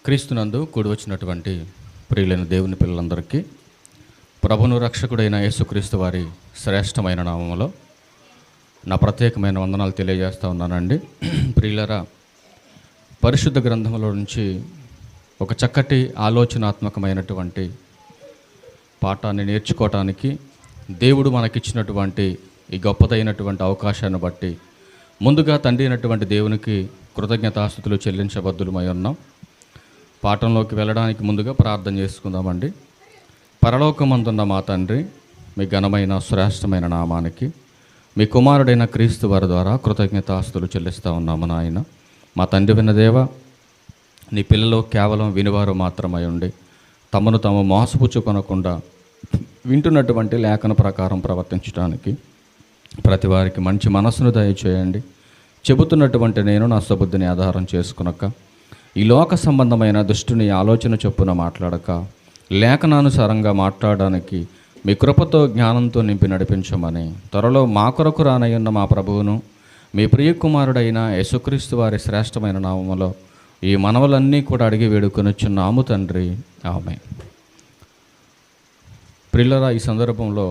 క్రీస్తునందు కూడి వచ్చినటువంటి ప్రియులైన దేవుని పిల్లలందరికీ ప్రభును రక్షకుడైన యేసుక్రీస్తు వారి శ్రేష్టమైన నామములో నా ప్రత్యేకమైన వందనాలు తెలియజేస్తూ ఉన్నానండి. ప్రియులరా, పరిశుద్ధ గ్రంథంలో నుంచి ఒక చక్కటి ఆలోచనాత్మకమైనటువంటి పాఠాన్ని నేర్చుకోవటానికి దేవుడు మనకిచ్చినటువంటి ఈ గొప్పదైనటువంటి అవకాశాన్ని బట్టి ముందుగా తండ్రి అయినటువంటి దేవునికి కృతజ్ఞతాస్తుతులు చెల్లించబద్దులమై ఉన్నాం. పాఠంలోకి వెళ్ళడానికి ముందుగా ప్రార్థన చేసుకుందామండి. పరలోకమందున్న మా తండ్రి, మీ ఘనమైన శ్రేష్టమైన నామానికి మీ కుమారుడైన క్రీస్తు వారి ద్వారా కృతజ్ఞతాస్తుతులు చెల్లిస్తూ ఉన్నాము నాయన. మా తండ్రి విన్న దేవ, నీ పిల్లలు కేవలం వినివారు మాత్రమై ఉండి తమను తాము మోసపుచ్చుకొనకుండా వింటున్నటువంటి లేఖన ప్రకారం ప్రవర్తించడానికి ప్రతి వారికి మంచి మనస్సును దయచేయండి. చెబుతున్నటువంటి నేను నా సబుద్ధిని ఆధారం చేసుకునక ఈ లోక సంబంధమైన దుష్టుని ఆలోచన చొప్పున మాట్లాడక లేఖనానుసారంగా మాట్లాడడానికి మీ కృపతో జ్ఞానంతో నింపి నడిపించమని త్వరలో మా కొరకు రానయ్యున్న మా ప్రభువును మీ ప్రియకుమారుడైన యేసుక్రీస్తు వారి శ్రేష్టమైన నామములో ఈ మనవలన్నీ కూడా అడిగి వేడుకొనుచున్నాము తండ్రి, ఆమేన్. ప్రియులరా, ఈ సందర్భంలో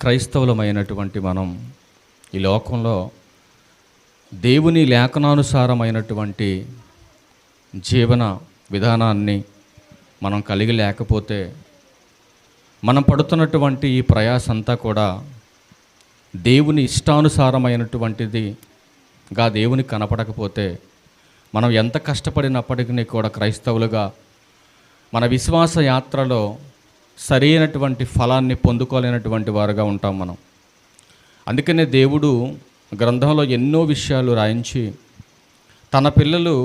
క్రైస్తవులమైనటువంటి మనం ఈ లోకంలో దేవుని లేఖనానుసారమైనటువంటి జీవన విధానాన్ని మనం కలిగి లేకపోతే మనం పడుతున్నటువంటి ఈ ప్రయాస అంతా కూడా దేవుని ఇష్టానుసారమైనటువంటిదిగా దేవునికి కనపడకపోతే మనం ఎంత కష్టపడినప్పటికీ కూడా క్రైస్తవులుగా మన విశ్వాస యాత్రలో సరైనటువంటి ఫలాన్ని పొందుకోలేనటువంటి వారుగా ఉంటాం మనం. అందుకనే దేవుడు గ్రంథంలో ఎన్నో విషయాలు రాయించి తన పిల్లలు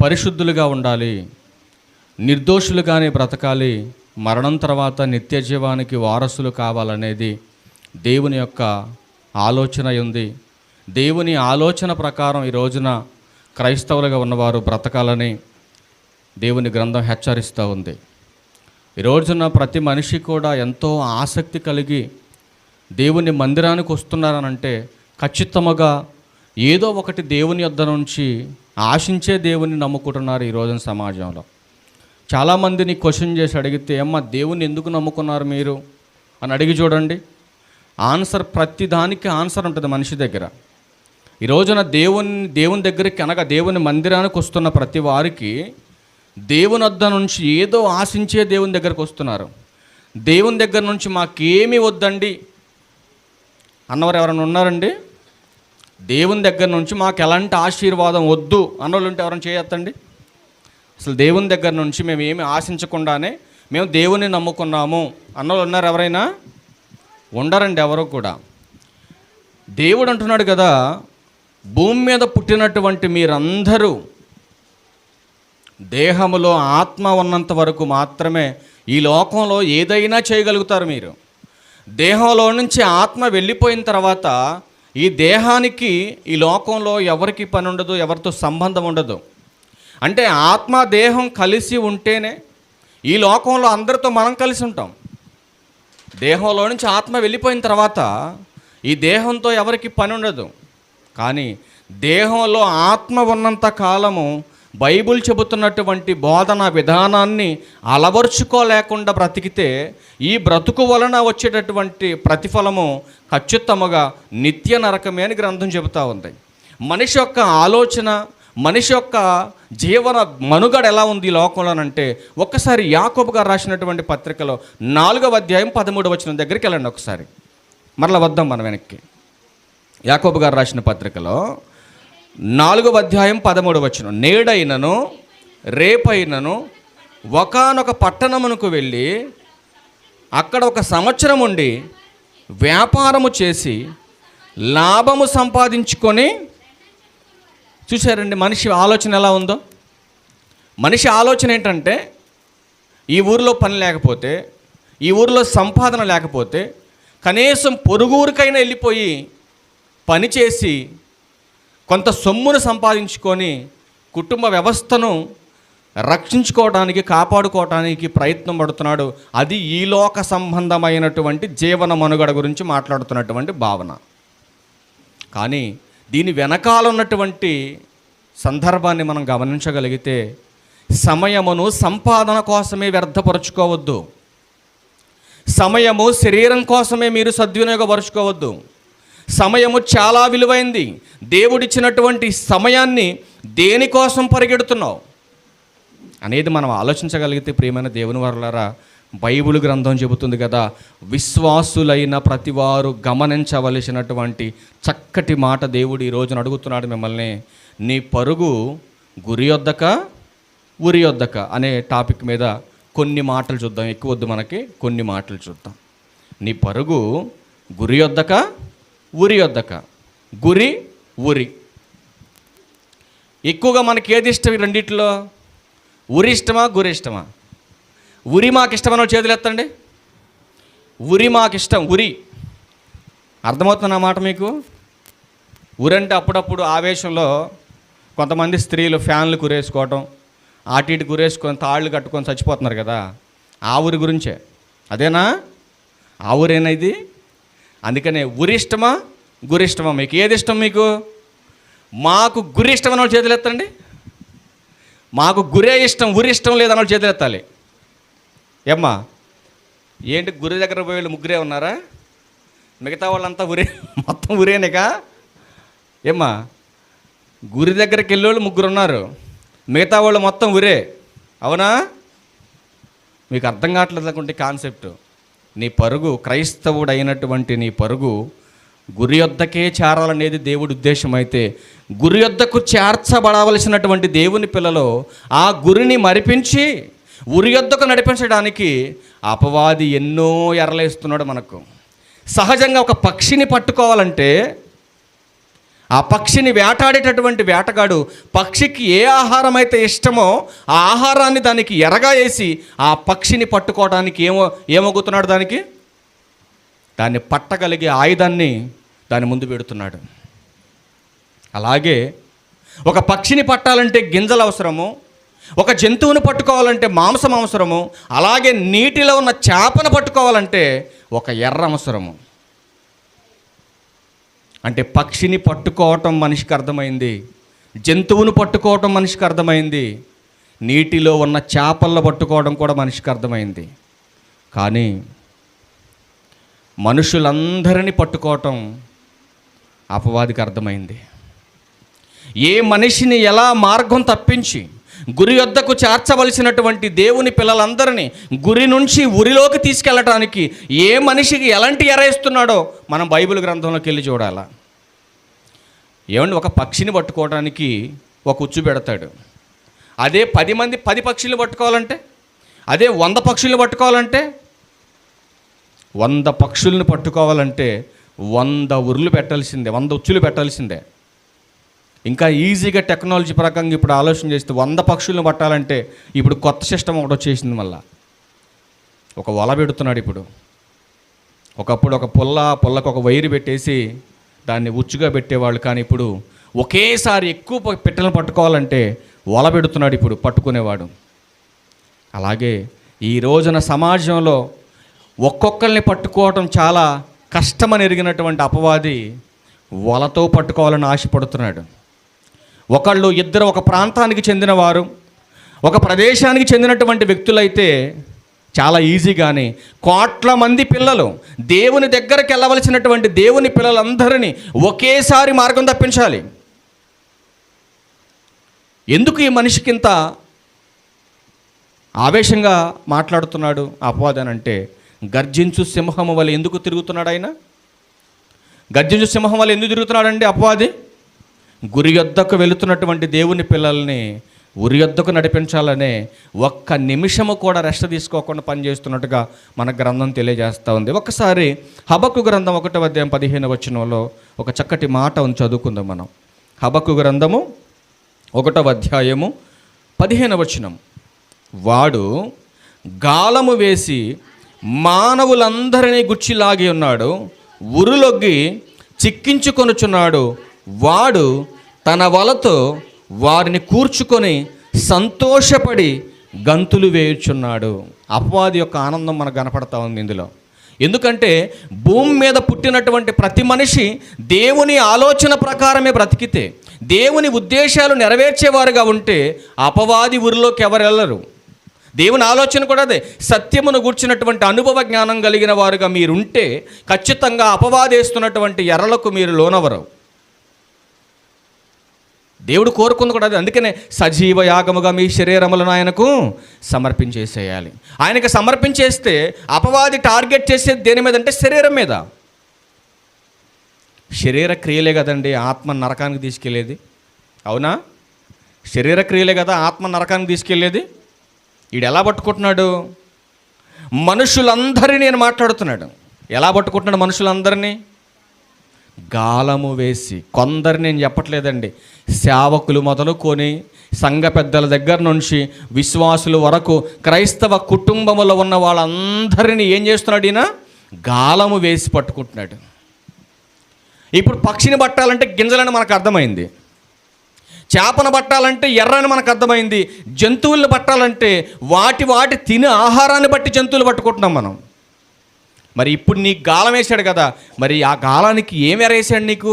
పరిశుద్ధులుగా ఉండాలి, నిర్దోషులుగానే బ్రతకాలి, మరణం తర్వాత నిత్య జీవానికి వారసులు కావాలనేది దేవుని యొక్క ఆలోచన ఉంది. దేవుని ఆలోచన ప్రకారం ఈ రోజున క్రైస్తవులుగా ఉన్నవారు బ్రతకాలని దేవుని గ్రంథం హెచ్చరిస్తూ ఉంది. ఈ రోజున ప్రతి మనిషి కూడా ఎంతో ఆసక్తి కలిగి దేవుని మందిరానికి వస్తున్నారనంటే ఖచ్చితంగా ఏదో ఒకటి దేవుని యొద్ద నుంచి ఆశించే దేవుని నమ్ముకుంటున్నారు. ఈ రోజున సమాజంలో చాలామందిని క్వశ్చన్ చేసి అడిగితే, అమ్మ దేవుని ఎందుకు నమ్ముకున్నారు మీరు అని అడిగి చూడండి. ఆన్సర్, ప్రతి దానికి ఆన్సర్ ఉంటుంది మనిషి దగ్గర. ఈ రోజున దేవుని దగ్గరికి అనగా దేవుని మందిరానికి వస్తున్న ప్రతి వారికి దేవుని వద్ద నుంచి ఏదో ఆశించే దేవుని దగ్గరకు వస్తున్నారు. దేవుని దగ్గర నుంచి మాకేమీ వద్దండి అన్నవారు ఎవరైనా ఉన్నారండి? దేవుని దగ్గర నుంచి మాకు ఎలాంటి ఆశీర్వాదం వద్దు అన్నోళ్ళు ఉంటే ఎవరైనా చేయొద్దండి. అసలు దేవుని దగ్గర నుంచి మేము ఏమి ఆశించకుండానే మేము దేవుని నమ్ముకున్నాము అన్నోళ్ళు ఉన్నారు ఎవరైనా? ఉండరండి ఎవరు కూడా. దేవుడు అంటున్నాడు కదా, భూమి మీద పుట్టినటువంటి మీరందరూ దేహములో ఆత్మ ఉన్నంత వరకు మాత్రమే ఈ లోకంలో ఏదైనా చేయగలుగుతారు. మీరు దేహంలో నుంచి ఆత్మ వెళ్ళిపోయిన తర్వాత ఈ దేహానికి ఈ లోకంలో ఎవరికి పని ఉండదు, ఎవరితో సంబంధం ఉండదు. అంటే ఆత్మ దేహం కలిసి ఉంటేనే ఈ లోకంలో అందరితో మనం కలిసి ఉంటాం. దేహంలో నుంచి ఆత్మ వెళ్ళిపోయిన తర్వాత ఈ దేహంతో ఎవరికి పని ఉండదు. కానీ దేహంలో ఆత్మ ఉన్నంత కాలము బైబిల్ చెబుతున్నటువంటి బోధన విధానాన్ని అలవర్చుకోలేకుండా బ్రతికితే ఈ బ్రతుకు వలన వచ్చేటటువంటి ప్రతిఫలము ఖచ్చితంగా నిత్య నరకమే అని గ్రంథం చెబుతూ ఉంది. మనిషి యొక్క ఆలోచన, మనిషి యొక్క జీవన మనుగడ ఎలా ఉంది ఈ లోకంలోనంటే ఒక్కసారి యాకోబు గారు రాసినటువంటి పత్రికలో 4వ అధ్యాయం 13వ వచనం దగ్గరికి వెళ్ళండి. ఒకసారి మరలా వద్దాం మనం వెనక్కి. యాకోబు గారు రాసిన పత్రికలో 4వ అధ్యాయం 13వ వచనం, నేడైనను రేపైనను ఒకానొక పట్టణమునకు వెళ్ళి అక్కడ 1 సంవత్సరం ఉండి వ్యాపారము చేసి లాభము సంపాదించుకొని. చూశారండి మనిషి ఆలోచన ఎలా ఉందో? మనిషి ఆలోచన ఏంటంటే, ఈ ఊరిలో పని లేకపోతే, ఈ ఊరిలో సంపాదన లేకపోతే కనీసం పొరుగురికైనా వెళ్ళిపోయి పని చేసి కొంత సొమ్మును సంపాదించుకొని కుటుంబ వ్యవస్థను రక్షించుకోవడానికి, కాపాడుకోవడానికి ప్రయత్నం పడుతున్నాడు. అది ఈ లోక సంబంధమైనటువంటి జీవన మనుగడ గురించి మాట్లాడుతున్నటువంటి భావన. కానీ దీని వెనకాల ఉన్నటువంటి సందర్భాన్ని మనం గమనించగలిగితే, సమయమును సంపాదన కోసమే వ్యర్థపరుచుకోవద్దు. సమయము శరీరం కోసమే మీరు సద్వినియోగపరుచుకోవద్దు. సమయము చాలా విలువైంది. దేవుడిచ్చినటువంటి సమయాన్ని దేనికోసం పరిగెడుతున్నావు అనేది మనం ఆలోచించగలిగితే, ప్రియమైన దేవుని వారలారా, బైబిల్ గ్రంథం చెబుతుంది కదా, విశ్వాసులైన ప్రతివారు గమనించవలసినటువంటి చక్కటి మాట దేవుడు ఈ రోజున అడుగుతున్నాడు మిమ్మల్ని. నీ పరుగు గురి యొద్దక ఉరి యొద్దక అనే టాపిక్ మీద కొన్ని మాటలు చూద్దాం. ఎక్కువ వద్దు మనకి, కొన్ని మాటలు చూద్దాం. నీ పరుగు గురి యొద్దక ఉరి యొద్దక. గురి, ఉరి. ఎక్కువగా మనకి ఏది ఇష్టం ఈ రెండిట్లో? ఉరి ఇష్టమా, గురి ఇష్టమా? ఉరి మాకు ఇష్టమని చేతులు ఎత్తండి. ఉరి మాకు ఇష్టం. ఉరి అర్థమవుతున్న మాట మీకు? ఉరి అంటే అప్పుడప్పుడు ఆవేశంలో కొంతమంది స్త్రీలు ఫ్యాన్లు కురేసుకోవటం, అటు ఇటు కురేసుకొని తాళ్ళు కట్టుకొని చచ్చిపోతున్నారు కదా, ఆ ఊరి గురించే. అదేనా? ఆ ఊరేనా ఇది? అందుకనే ఉరి ఇష్టమా, గురి ఇష్టమా? మీకు ఏది ఇష్టం? మీకు? మాకు గురి ఇష్టం అన్న చేతులు ఎత్తండి. మాకు గురే ఇష్టం, ఉరి ఇష్టం లేదన్న చేతులు ఎత్తాలి. ఏమ్మా, ఏంటి గురి దగ్గర పోయి ముగ్గురే ఉన్నారా? మిగతా వాళ్ళంతా ఉరే, మొత్తం ఉరేనేకా? ఏమ్మా, గురి దగ్గరికి వెళ్ళేవాళ్ళు ముగ్గురు ఉన్నారు, మిగతా వాళ్ళు మొత్తం ఉరే. అవునా? మీకు అర్థం కావట్లేదు అనుకుంటే కాన్సెప్ట్. నీ పరుగు, క్రైస్తవుడు అయినటువంటి నీ పరుగు గురి యొద్దకే చేరాలనేది దేవుడి ఉద్దేశం అయితే, గురి యొద్దకు చేర్చబడవలసినటువంటి దేవుని పిల్లలు ఆ గురిని మరిపించి ఉరి యొద్దకు నడిపించడానికి అపవాది ఎన్నో ఎరలేస్తున్నాడు మనకు. సహజంగా ఒక పక్షిని పట్టుకోవాలంటే, ఆ పక్షిని వేటాడేటటువంటి వేటగాడు పక్షికి ఏ ఆహారం అయితే ఇష్టమో ఆ ఆహారాన్ని దానికి ఎరగా వేసి ఆ పక్షిని పట్టుకోవడానికి ఏమొగుతున్నాడు? దాన్ని పట్టగలిగే ఆయుధాన్ని దాని ముందు పెడుతున్నాడు. అలాగే ఒక పక్షిని పట్టాలంటే గింజలు అవసరము, ఒక జంతువును పట్టుకోవాలంటే మాంసం అవసరము, అలాగే నీటిలో ఉన్న చేపను పట్టుకోవాలంటే ఒక ఎర్ర అవసరము. అంటే పక్షిని పట్టుకోవటం మనిషికి అర్థమైంది, జంతువును పట్టుకోవటం మనిషికి అర్థమైంది, నీటిలో ఉన్న చేపలను పట్టుకోవడం కూడా మనిషికి అర్థమైంది. కానీ మనుషులందరినీ పట్టుకోవటం అపవాదికి అర్థమైంది. ఏ మనిషిని ఎలా మార్గం తప్పించి గురి యొద్దకు చేర్చవలసినటువంటి దేవుని పిల్లలందరినీ గురి నుంచి ఉరిలోకి తీసుకెళ్ళటానికి ఏ మనిషికి ఎలాంటి ఎరేస్తున్నాడో మనం బైబిల్ గ్రంథంలోకి వెళ్ళి చూడాలా. ఏమండి, ఒక పక్షిని పట్టుకోవడానికి ఒక ఉచ్చు పెడతాడు. అదే 10 మంది 10 పక్షులు పట్టుకోవాలంటే, అదే 100 పక్షులు పట్టుకోవాలంటే, 100 పక్షుల్ని పట్టుకోవాలంటే 100 ఉరులు పెట్టాల్సిందే, 100 ఉచ్చులు పెట్టాల్సిందే. ఇంకా ఈజీగా టెక్నాలజీ ప్రకారంగా ఇప్పుడు ఆలోచన చేస్తే 100 పక్షులను పట్టాలంటే ఇప్పుడు కొత్త సిస్టమ్ ఒకటి వచ్చేసింది. మళ్ళా ఒక వల పెడుతున్నాడు ఇప్పుడు. ఒకప్పుడు ఒక పుల్లకు ఒక వైరు పెట్టేసి దాన్ని ఉచ్చుగా పెట్టేవాళ్ళు. కానీ ఇప్పుడు ఒకేసారి ఎక్కువ పిట్టలను పట్టుకోవాలంటే వల పెడుతున్నాడు ఇప్పుడు పట్టుకునేవాడు. అలాగే ఈ రోజున సమాజంలో ఒక్కొక్కరిని పట్టుకోవటం చాలా కష్టమని ఎరిగినటువంటి అపవాది వలతో పట్టుకోవాలని ఆశపడుతున్నాడు. ఒకళ్ళు ఇద్దరు ఒక ప్రాంతానికి చెందినవారు, ఒక ప్రదేశానికి చెందినటువంటి వ్యక్తులైతే చాలా ఈజీగానే కోట్ల మంది పిల్లలు దేవుని దగ్గరికి వెళ్ళవలసినటువంటి దేవుని పిల్లలందరినీ ఒకేసారి మార్గం తప్పించాలి. ఎందుకు ఈ మనిషికి ఇంత ఆవేశంగా మాట్లాడుతున్నాడు అపవాదనంటే, గర్జించు సింహము వలె ఎందుకు తిరుగుతున్నాడు ఆయన? గర్జించు సింహం వల్ల ఎందుకు తిరుగుతున్నాడండి అపవాది? గురి యొద్దకు వెళుతున్నటువంటి దేవుని పిల్లల్ని ఉరి యొద్దకు నడిపించాలనే ఒక్క నిమిషము కూడా రెస్ట్ తీసుకోకుండా పనిచేస్తున్నట్టుగా మన గ్రంథం తెలియజేస్తూ ఉంది. ఒక్కసారి హబక్కు గ్రంథం 1వ అధ్యాయం 15వ వచనంలో ఒక చక్కటి మాట ఉంది, చదువుకుందాం మనం. హబక్కు గ్రంథము 1వ అధ్యాయము 15వ వచనం. వాడు గాలము వేసి మానవులందరినీ గుచ్చిలాగి ఉన్నాడు, ఉరులొగ్గి చిక్కించుకొనుచున్నాడు. వాడు తన వలతో వారిని కూర్చుకొని సంతోషపడి గంతులు వేయుచున్నాడు. అపవాది యొక్క ఆనందం మనకు కనపడతా ఉంది ఇందులో. ఎందుకంటే భూమి మీద పుట్టినటువంటి ప్రతి మనిషి దేవుని ఆలోచన ప్రకారమే బ్రతికితే, దేవుని ఉద్దేశాలు నెరవేర్చేవారుగా ఉంటే అపవాది ఊరిలోకి ఎవరు వెళ్ళరు. దేవుని ఆలోచన కూడా అదే. సత్యమును గూర్చినటువంటి అనుభవ జ్ఞానం కలిగిన వారుగా మీరుంటే ఖచ్చితంగా అపవాదేస్తున్నటువంటి ఎర్రలకు మీరు లోనవరు. దేవుడు కోరుకుంది కూడా అది. అందుకనే సజీవ యాగముగా మీ శరీరములను ఆయనకు సమర్పించేసేయాలి. ఆయనకు సమర్పించేస్తే అపవాది టార్గెట్ చేసేది దేని మీద అంటే శరీరం మీద. శరీర క్రియలే కదండి ఆత్మ నరకానికి తీసుకెళ్ళేది, అవునా? శరీర క్రియలే కదా ఆత్మ నరకానికి తీసుకెళ్ళేది. వీడు ఎలా పట్టుకుంటున్నాడు? మనుషులందరినీ నేను మాట్లాడుతున్నాడు. ఎలా పట్టుకుంటున్నాడు మనుషులందరినీ? గాలము వేసి. కొందరు నేను చెప్పట్లేదండి, సేవకులు మొదలుకొని సంఘ పెద్దల దగ్గర నుంచి విశ్వాసుల వరకు క్రైస్తవ కుటుంబంలో ఉన్న వాళ్ళందరినీ ఏం చేస్తున్నాడు ఈయన? గాలము వేసి పట్టుకుంటున్నాడు. ఇప్పుడు పక్షిని పట్టాలంటే గింజలని మనకు అర్థమైంది, చేపను పట్టాలంటే ఎర్రని మనకు అర్థమైంది, జంతువులను పట్టాలంటే వాటి తినే ఆహారాన్ని బట్టి జంతువులు పట్టుకుంటున్నాం మనం. మరి ఇప్పుడు నీకు గాలం వేశాడు కదా, మరి ఆ గాలానికి ఏం ఎరేసాడు నీకు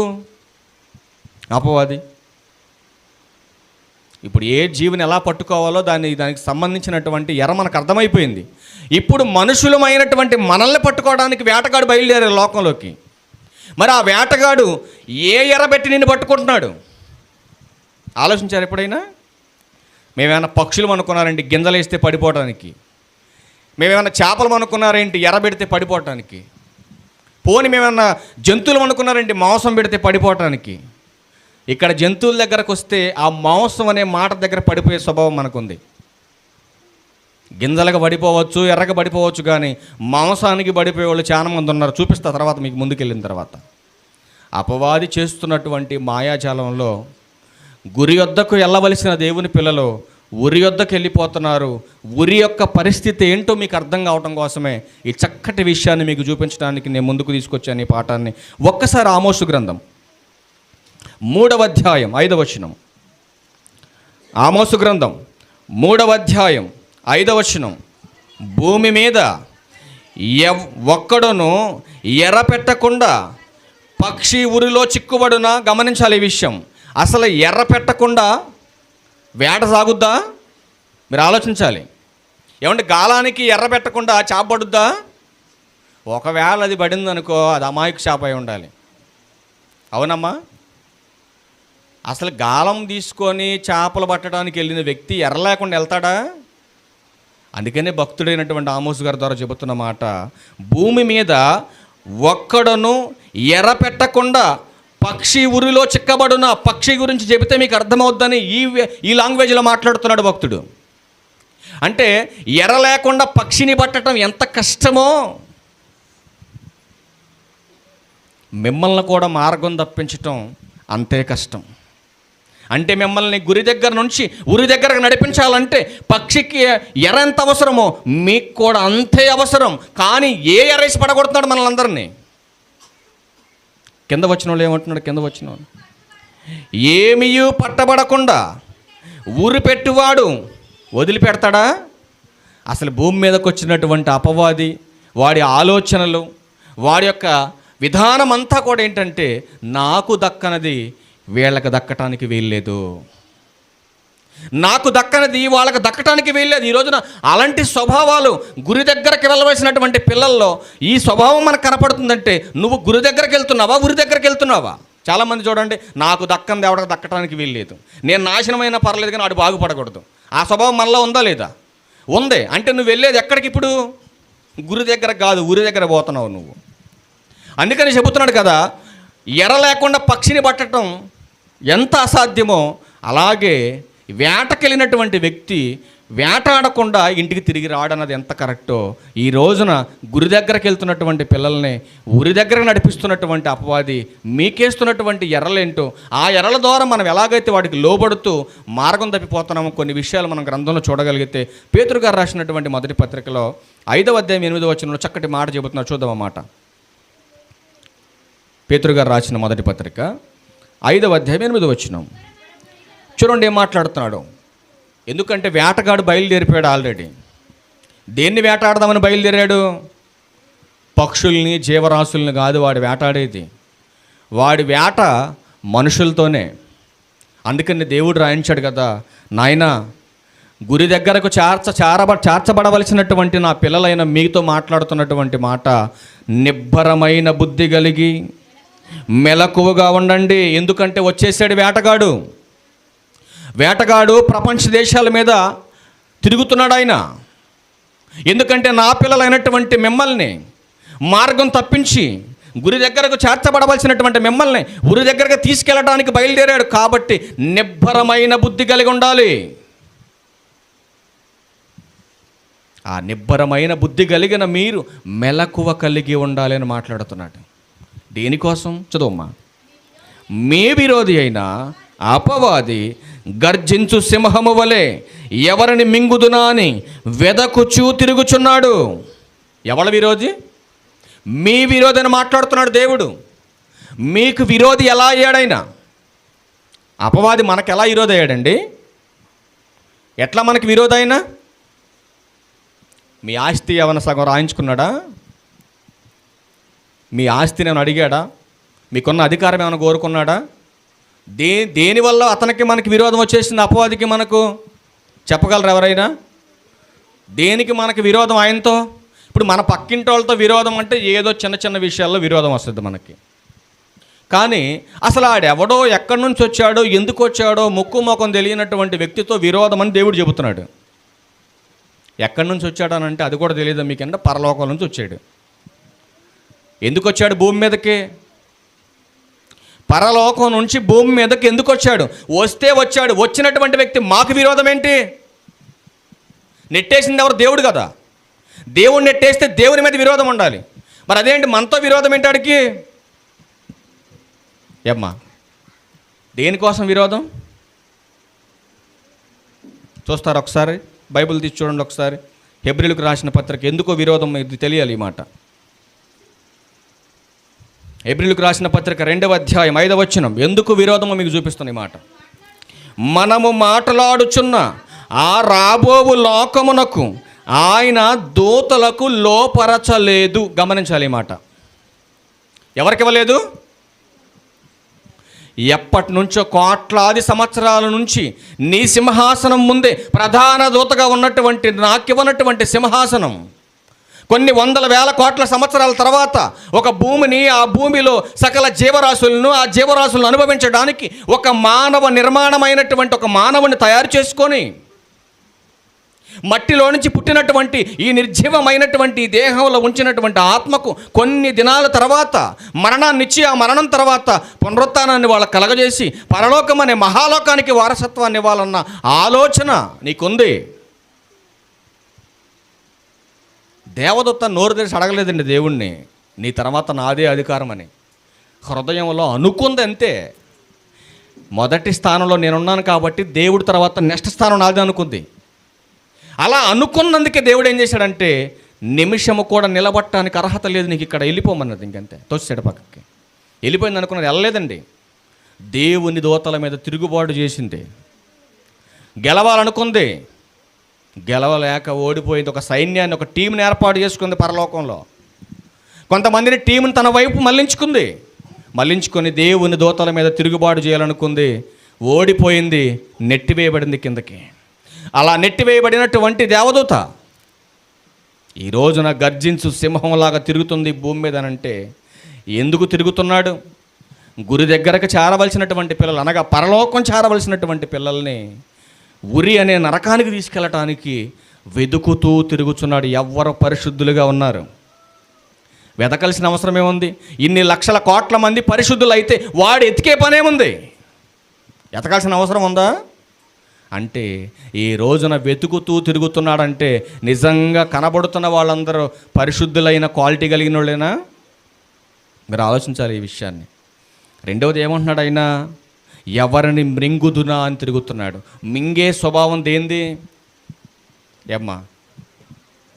అపవాది? ఇప్పుడు ఏ జీవిని ఎలా పట్టుకోవాలో దానికి సంబంధించినటువంటి ఎర మనకు అర్థమైపోయింది. ఇప్పుడు మనుషులమైనటువంటి మనల్ని పట్టుకోవడానికి వేటగాడు బయలుదేరారు లోకంలోకి. మరి ఆ వేటగాడు ఏ ఎరబెట్టి నిన్ను పట్టుకుంటున్నాడు ఆలోచించారు ఎప్పుడైనా? మేమేమైనా పక్షులు అనుకున్నారండి గింజలు వేస్తే పడిపోవడానికి? మేమేమైనా చేపలు అనుకున్నారేంటి ఎర్రబెడితే పడిపోవటానికి? పోని మేమన్నా జంతువులు అనుకున్నారేంటి మాంసం పెడితే పడిపోవటానికి? ఇక్కడ జంతువుల దగ్గరకు వస్తే ఆ మాంసం అనే మాట దగ్గర పడిపోయే స్వభావం మనకుంది. గింజలకు పడిపోవచ్చు, ఎర్రగా పడిపోవచ్చు, కానీ మాంసానికి పడిపోయే వాళ్ళు చాలా మంది ఉన్నారు. చూపిస్తా తర్వాత మీకు ముందుకెళ్ళిన తర్వాత. అపవాది చేస్తున్నటువంటి మాయాజాలంలో గురి యొద్దకు వెళ్ళవలసిన దేవుని పిల్లలు ఉరి యొద్దకు వెళ్ళిపోతున్నారు. ఉరి యొక్క పరిస్థితి ఏంటో మీకు అర్థం కావటం కోసమే ఈ చక్కటి విషయాన్ని మీకు చూపించడానికి నేను ముందుకు తీసుకొచ్చాను ఈ పాఠాన్ని. ఒక్కసారి ఆమోసు గ్రంథం 3వ అధ్యాయం 5వ వచనం. ఆమోసు గ్రంథం 3వ అధ్యాయం 5వ వచనం. భూమి మీద ఒక్కడును ఎర్ర పెట్టకుండా పక్షి ఉరిలో చిక్కుబడునా? గమనించాలి ఈ విషయం. అసలు ఎర్ర పెట్టకుండా వేట సాగుద్దా? మీరు ఆలోచించాలి. ఏమంటే గాలానికి ఎర్ర పెట్టకుండా చేప పడుద్దా? ఒకవేళ అది పడింది అనుకో, అది అమాయకు చేప అయి ఉండాలి, అవునమ్మా? అసలు గాలం తీసుకొని చేపలు పట్టడానికి వెళ్ళిన వ్యక్తి ఎర్ర లేకుండా వెళ్తాడా? అందుకనే భక్తుడైనటువంటి ఆమోసు గారి ద్వారా చెబుతున్న మాట, భూమి మీద ఒక్కడను ఎర్ర పెట్టకుండా పక్షి ఉరిలో చిక్కబడున. పక్షి గురించి చెబితే మీకు అర్థమవుద్దని ఈ లాంగ్వేజ్లో మాట్లాడుతున్నాడు భక్తుడు. అంటే ఎర్ర లేకుండా పక్షిని పట్టడం ఎంత కష్టమో మిమ్మల్ని కూడా మార్గం తప్పించటం అంతే కష్టం. అంటే మిమ్మల్ని గురి దగ్గర నుంచి ఉరి దగ్గరకు నడిపించాలంటే పక్షికి ఎర్ర ఎంత అవసరమో మీకు కూడా అంతే అవసరం. కానీ ఏ ఎర్రేసి పడగొడుతున్నాడు మనల్ని అందరినీ? కింద వచ్చిన వాళ్ళు ఏమంటున్నాడు? కింద వచ్చిన వాళ్ళు ఏమీయూ పట్టబడకుండా ఊరు పెట్టువాడు వదిలిపెడతాడా? అసలు భూమి మీదకి వచ్చినటువంటి అపవాది, వాడి ఆలోచనలు, వాడి యొక్క విధానం అంతా కూడా ఏంటంటే నాకు దక్కనది వీళ్ళకి దక్కటానికి వీల్లేదు, నాకు దక్కనది వాళ్ళకి దక్కటానికి వీల్లేదు. ఈ రోజున అలాంటి స్వభావాలు గురి దగ్గరికి వెళ్ళవలసినటువంటి పిల్లల్లో ఈ స్వభావం మనకు కనపడుతుందంటే నువ్వు గురి దగ్గరికి వెళ్తున్నావా, ఉరి దగ్గరికి వెళ్తున్నావా? చాలామంది చూడండి, నాకు దక్కంది ఎవరికి దక్కటానికి వీల్లేదు, నేను నాశనమైనా పర్లేదు కానీ వాడు బాగుపడకూడదు. ఆ స్వభావం మనలో ఉందా లేదా? ఉంది. అంటే నువ్వు వెళ్ళేది ఎక్కడికి? ఇప్పుడు గురి దగ్గర కాదు, ఉరి దగ్గర పోతున్నావు నువ్వు. అందుకని చెబుతున్నాడు కదా, ఎర్ర లేకుండా పక్షిని పట్టడం ఎంత అసాధ్యమో అలాగే వేటకెళ్ళినటువంటి వ్యక్తి వేటాడకుండా ఇంటికి తిరిగి రావడన్నది ఎంత కరెక్టో ఈ రోజున గురి దగ్గరకు వెళ్తున్నటువంటి పిల్లల్ని ఉరి దగ్గరకు నడిపిస్తున్నటువంటి అపవాది మీకేస్తున్నటువంటి ఎర్రలేంటో ఆ ఎర్రల ద్వారా మనం ఎలాగైతే వాడికి లోబడుతూ మార్గం తప్పిపోతున్నామో కొన్ని విషయాలు మనం గ్రంథంలో చూడగలిగితే పేతురు గారు రాసినటువంటి మొదటి పత్రికలో 5వ అధ్యాయం 8వ వచనంలో చక్కటి మాట చెబుతున్నారు. చూద్దాం ఆ మాట. పేతురు గారు రాసిన మొదటి పత్రిక 5వ అధ్యాయం 8వ వచనం చూడండి ఏం మాట్లాడుతున్నాడు. ఎందుకంటే వేటగాడు బయలుదేరిపోయాడు ఆల్రెడీ. దేన్ని వేటాడదామని బయలుదేరాడు? పక్షుల్ని, జీవరాశుల్ని కాదు వాడి వేటాడేది. వాడి వేట మనుషులతోనే. అందుకని దేవుడు రాయించాడు కదా, నాయనా గురి దగ్గరకు చేర్చబడవలసినటువంటి నా పిల్లలైన మీతో మాట్లాడుతున్నటువంటి మాట, నిబ్బరమైన బుద్ధి కలిగి మెలకువగా ఉండండి. ఎందుకంటే వచ్చేసాడు వేటగాడు ప్రపంచ దేశాల మీద తిరుగుతున్నాడు ఆయన. ఎందుకంటే నా పిల్లలైనటువంటి మిమ్మల్ని మార్గం తప్పించి గురి దగ్గరకు చేర్చబడవలసినటువంటి మిమ్మల్ని గురి దగ్గరకు తీసుకెళ్ళడానికి బయలుదేరాడు. కాబట్టి నిబ్బరమైన బుద్ధి కలిగి ఉండాలి. ఆ నిబ్బరమైన బుద్ధి కలిగిన మీరు మెలకువ కలిగి ఉండాలి అని మాట్లాడుతున్నాడు. దేనికోసం? చదువమ్మా. మీ విరోధి అయిన అపవాది గర్జించు సింహము వలె ఎవరిని మింగుదునా అని వెదకుచూ తిరుగుచున్నాడు. ఎవరి విరోధి? మీ విరోధి అని మాట్లాడుతున్నాడు దేవుడు. మీకు విరోధి ఎలా అయ్యాడైనా? అపవాది మనకు ఎలా విరోధి అయ్యాడండి? ఎట్లా మనకి విరోధి అయినా? మీ ఆస్తి ఏమైనా సగం రాయించుకున్నాడా? మీ ఆస్తిని ఏమైనా అడిగాడా? మీకున్న అధికారం ఏమైనా కోరుకున్నాడా? దేనివల్ల అతనికి మనకి విరోధం వచ్చేసింది? అపవాదికి మనకు చెప్పగలరు ఎవరైనా? దేనికి మనకి విరోధం ఆయనతో? ఇప్పుడు మన పక్కింటి వాళ్ళతో విరోధం అంటే ఏదో చిన్న చిన్న విషయాల్లో విరోధం వస్తుంది మనకి. కానీ అసలు ఆడెవడో, ఎక్కడి నుంచి వచ్చాడో, ఎందుకు వచ్చాడో ముక్కు ముఖం తెలియనటువంటి వ్యక్తితో విరోధం అని దేవుడు చెబుతున్నాడు. ఎక్కడి నుంచి వచ్చాడనంటే అది కూడా తెలియదు మీకంటే, పరలోకం నుంచి వచ్చాడు. ఎందుకు వచ్చాడు భూమి మీదకి? పరలోకం నుంచి భూమి మీదకి ఎందుకు వచ్చాడు? వచ్చాడు. వచ్చినటువంటి వ్యక్తి మాకు విరోధం ఏంటి? నెట్టేసింది ఎవరు? దేవుడు కదా. దేవుడు నెట్టేస్తే దేవుని మీద విరోధం ఉండాలి. మరి అదేంటి మనతో విరోధం ఏంటాడికి? ఏమ్మా, దేనికోసం విరోధం? చూస్తారు ఒకసారి, బైబిల్ తీసి చూడండి ఒకసారి. హెబ్రీయులకు రాసిన పత్రిక. ఎందుకో విరోధం ఇది తెలియాలి ఈ మాట. హెబ్రీయులకు రాసిన పత్రిక 2వ అధ్యాయం 5వ వచనం. ఎందుకు విరోధమో మీకు చూపిస్తున్న ఈ మాట. మనము మాట్లాడుచున్న ఆ రాబోవు లోకమునకు ఆయన దూతలకు లోపరచలేదు. గమనించాలి ఈ మాట. ఎవరికి ఇవ్వలేదు? ఎప్పటి నుంచో కోట్లాది సంవత్సరాల నుంచి నీ సింహాసనం ముందే ప్రధాన దూతగా ఉన్నటువంటి నాకివ్వనటువంటి సింహాసనం కొన్ని వందల వేల కోట్ల సంవత్సరాల తర్వాత ఒక భూమిని, ఆ భూమిలో సకల జీవరాశులను, ఆ జీవరాశులను అనుభవించడానికి ఒక మానవ నిర్మాణమైనటువంటి ఒక మానవుని తయారు చేసుకొని మట్టిలో నుంచి పుట్టినటువంటి ఈ నిర్జీవమైనటువంటి దేహంలో ఉంచినటువంటి ఆత్మకు కొన్ని దినాల తర్వాత మరణాన్నిచ్చి, ఆ మరణం తర్వాత పునరుత్థానాన్ని వాళ్ళ కలగజేసి పరలోకం అనే మహాలోకానికి వారసత్వాన్ని ఇవ్వాలన్న ఆలోచన నీకుంది. దేవదత్త నోరు తెరిచి అడగలేదండి దేవుణ్ణి, నీ తర్వాత నాదే అధికారం అని. హృదయంలో అనుకుంది అంతే. మొదటి స్థానంలో నేనున్నాను కాబట్టి దేవుడి తర్వాత నెక్స్ట్ స్థానం నాదే అనుకుంది. అలా అనుకున్నందుకే దేవుడు ఏం చేశాడంటే, నిమిషము కూడా నిలబట్టడానికి అర్హత లేదు నీకు, ఇక్కడ వెళ్ళిపోమన్నది. ఇంకంతే, తోసాడు పక్కకి. వెళ్ళిపోయింది అనుకున్నది. వెళ్ళలేదండి. దేవుని దూతల మీద తిరుగుబాటు చేసింది. గెలవాలనుకుంది, గెలవలేక ఓడిపోయింది. ఒక సైన్యాన్ని, ఒక టీంని ఏర్పాటు చేసుకుంది పరలోకంలో. కొంతమందిని టీంని తన వైపు మళ్ళించుకొని దేవుని దూతల మీద తిరుగుబాటు చేయాలనుకుంది. ఓడిపోయింది, నెట్టివేయబడింది కిందకి. అలా నెట్టివేయబడినటువంటి దేవదూత ఈ రోజున గర్జించు సింహంలాగా తిరుగుతుంది భూమి మీద. అంటే ఎందుకు తిరుగుతున్నాడు? గురి దగ్గరకు చేరవలసినటువంటి పిల్లలు, అనగా పరలోకం చేరవలసినటువంటి పిల్లల్ని ఉరి అనే నరకానికి తీసుకెళ్ళటానికి వెతుకుతూ తిరుగుతున్నాడు. ఎవ్వరు పరిశుద్ధులుగా ఉన్నారు? వెతకాల్సిన అవసరం ఏముంది? ఇన్ని లక్షల కోట్ల మంది పరిశుద్ధులు అయితే వాడు ఎతికే పనేముంది? ఎతకాల్సిన అవసరం ఉందా? అంటే ఈ రోజున వెతుకుతూ తిరుగుతున్నాడంటే నిజంగా కనబడుతున్న వాళ్ళందరూ పరిశుద్ధులైన క్వాలిటీ కలిగిన వాళ్ళేనా? మీరు ఆలోచించాలి ఈ విషయాన్ని. రెండవది ఏమంటున్నాడు ఆయన? ఎవరిని మృంగుదునా అని తిరుగుతున్నాడు. మింగే స్వభావం దేంది? ఏమ్మా,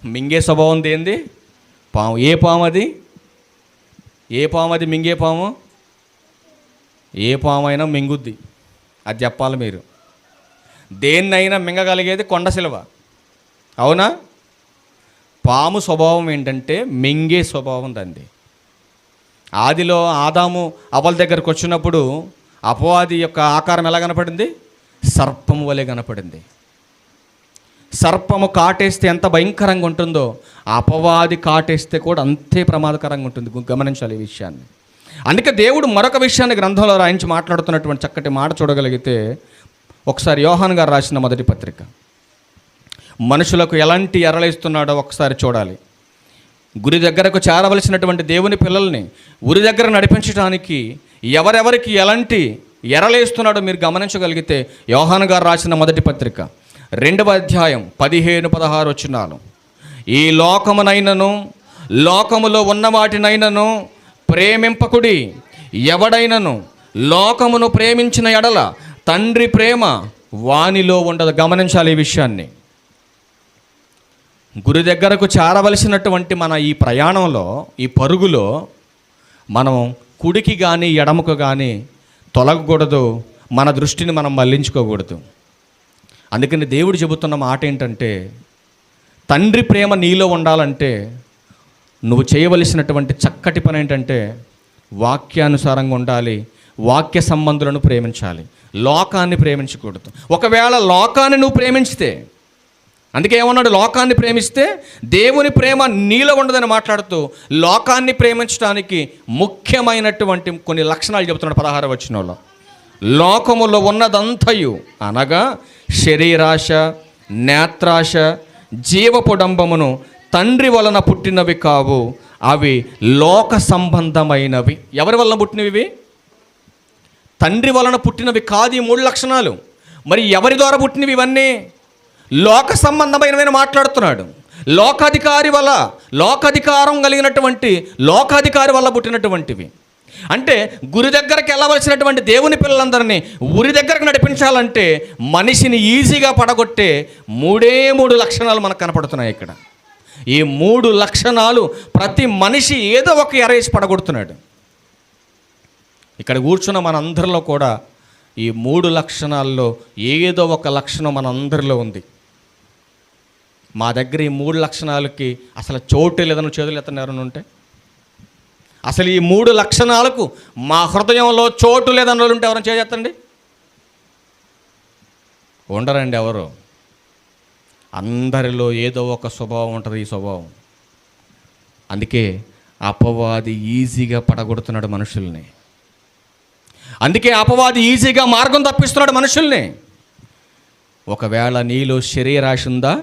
మింగే స్వభావం దేంది? పాము. ఏ పాము అది? ఏ పాము అది? మింగే పాము. ఏ పాము అయినా మింగుద్ది, అది చెప్పాలి మీరు. దేన్నైనా మింగగలిగేది కొండ సిలువ, అవునా? పాము స్వభావం ఏంటంటే మింగే స్వభావం దాన్ని. ఆదిలో ఆదాము అవ్వల దగ్గరకు వచ్చినప్పుడు అపవాది యొక్క ఆకారం ఎలా కనపడింది? సర్పము వలె కనపడింది. సర్పము కాటేస్తే ఎంత భయంకరంగా ఉంటుందో అపవాది కాటేస్తే కూడా అంతే ప్రమాదకరంగా ఉంటుంది. గమనించాలి ఈ విషయాన్ని. అందుకే దేవుడు మరొక విషయాన్ని గ్రంథంలో రాయించి మాట్లాడుతున్నటువంటి చక్కటి మాట చూడగలిగితే, ఒకసారి యోహాను గారు రాసిన మొదటి పత్రిక, మనుషులకు ఎలాంటి ఎరలేస్తున్నాడో ఒకసారి చూడాలి. గురి దగ్గరకు చేరవలసినటువంటి దేవుని పిల్లల్ని ఉరి దగ్గర నడిపించడానికి ఎవరెవరికి ఎలాంటి ఎరలేస్తున్నాడో మీరు గమనించగలిగితే, యోహాను గారు రాసిన మొదటి పత్రిక 2వ అధ్యాయం 15-16 వచనాలు. ఈ లోకమునైనను లోకములో ఉన్న వాటినైనను ప్రేమింపకుడి. ఎవడైనను లోకమును ప్రేమించిన ఎడల తండ్రి ప్రేమ వానిలో ఉండదు. గమనించాలి ఈ విషయాన్ని. గురి దగ్గరకు చేరవలసినటువంటి మన ఈ ప్రయాణంలో, ఈ పరుగులో మనం కుడికి కానీ ఎడమకు కానీ తొలగకూడదు. మన దృష్టిని మనం మళ్లించుకోకూడదు. అందుకని దేవుడు చెబుతున్న మాట ఏంటంటే, తండ్రి ప్రేమ నీలో ఉండాలంటే నువ్వు చేయవలసినటువంటి చక్కటి పని ఏంటంటే వాక్యానుసారంగా ఉండాలి. వాక్య సంబంధులను ప్రేమించాలి. లోకాన్ని ప్రేమించకూడదు. ఒకవేళ లోకాన్ని నువ్వు ప్రేమించితే, అందుకే ఏమన్నాడు? లోకాన్ని ప్రేమిస్తే దేవుని ప్రేమ నీలో ఉండదని మాట్లాడుతూ లోకాన్ని ప్రేమించడానికి ముఖ్యమైనటువంటి కొన్ని లక్షణాలు చెబుతున్నాడు 16వ వచనంలో. లోకములో ఉన్నదంతయు అనగా శరీరాశ, నేత్రాశ, జీవపుడంబమును తండ్రి వలన పుట్టినవి కావు, అవి లోక సంబంధమైనవి. ఎవరి వలన పుట్టినవి? తండ్రి వలన పుట్టినవి కాదు ఈ 3 లక్షణాలు. మరి ఎవరి ద్వారా పుట్టినవి ఇవన్నీ? లోక సంబంధమైనవి మాట్లాడుతున్నాడు. లోకాధికారి వల్ల, లోకాధికారం కలిగినటువంటి లోకాధికారి వల్ల పుట్టినటువంటివి. అంటే గురి దగ్గరకు వెళ్ళవలసినటువంటి దేవుని పిల్లలందరినీ ఉరి దగ్గరకు నడిపించాలంటే మనిషిని ఈజీగా పడగొట్టే 3 లక్షణాలు మనకు కనపడుతున్నాయి ఇక్కడ. ఈ 3 లక్షణాలు ప్రతి మనిషి ఏదో ఒక ఎరేసి పడగొడుతున్నాడు. ఇక్కడ కూర్చున్న మనందరిలో కూడా ఈ 3 లక్షణాల్లో ఏదో ఒక లక్షణం మనందరిలో ఉంది. మా దగ్గర ఈ 3 లక్షణాలకి అసలు చోటు లేదని చేతులు ఎత్తని ఎవరైనా ఉంటే, అసలు ఈ 3 లక్షణాలకు మా హృదయంలో చోటు లేదని ఉంటే ఎవరైనా చేయండి. ఉండరండి ఎవరు. అందరిలో ఏదో ఒక స్వభావం ఉంటుంది. ఈ స్వభావం అందుకే అపవాది ఈజీగా పడగొడుతున్నాడు మనుషుల్ని. అందుకే అపవాది ఈజీగా మార్గం తప్పిస్తున్నాడు మనుషుల్ని. ఒకవేళ నీలో శరీరాశ ఉందా,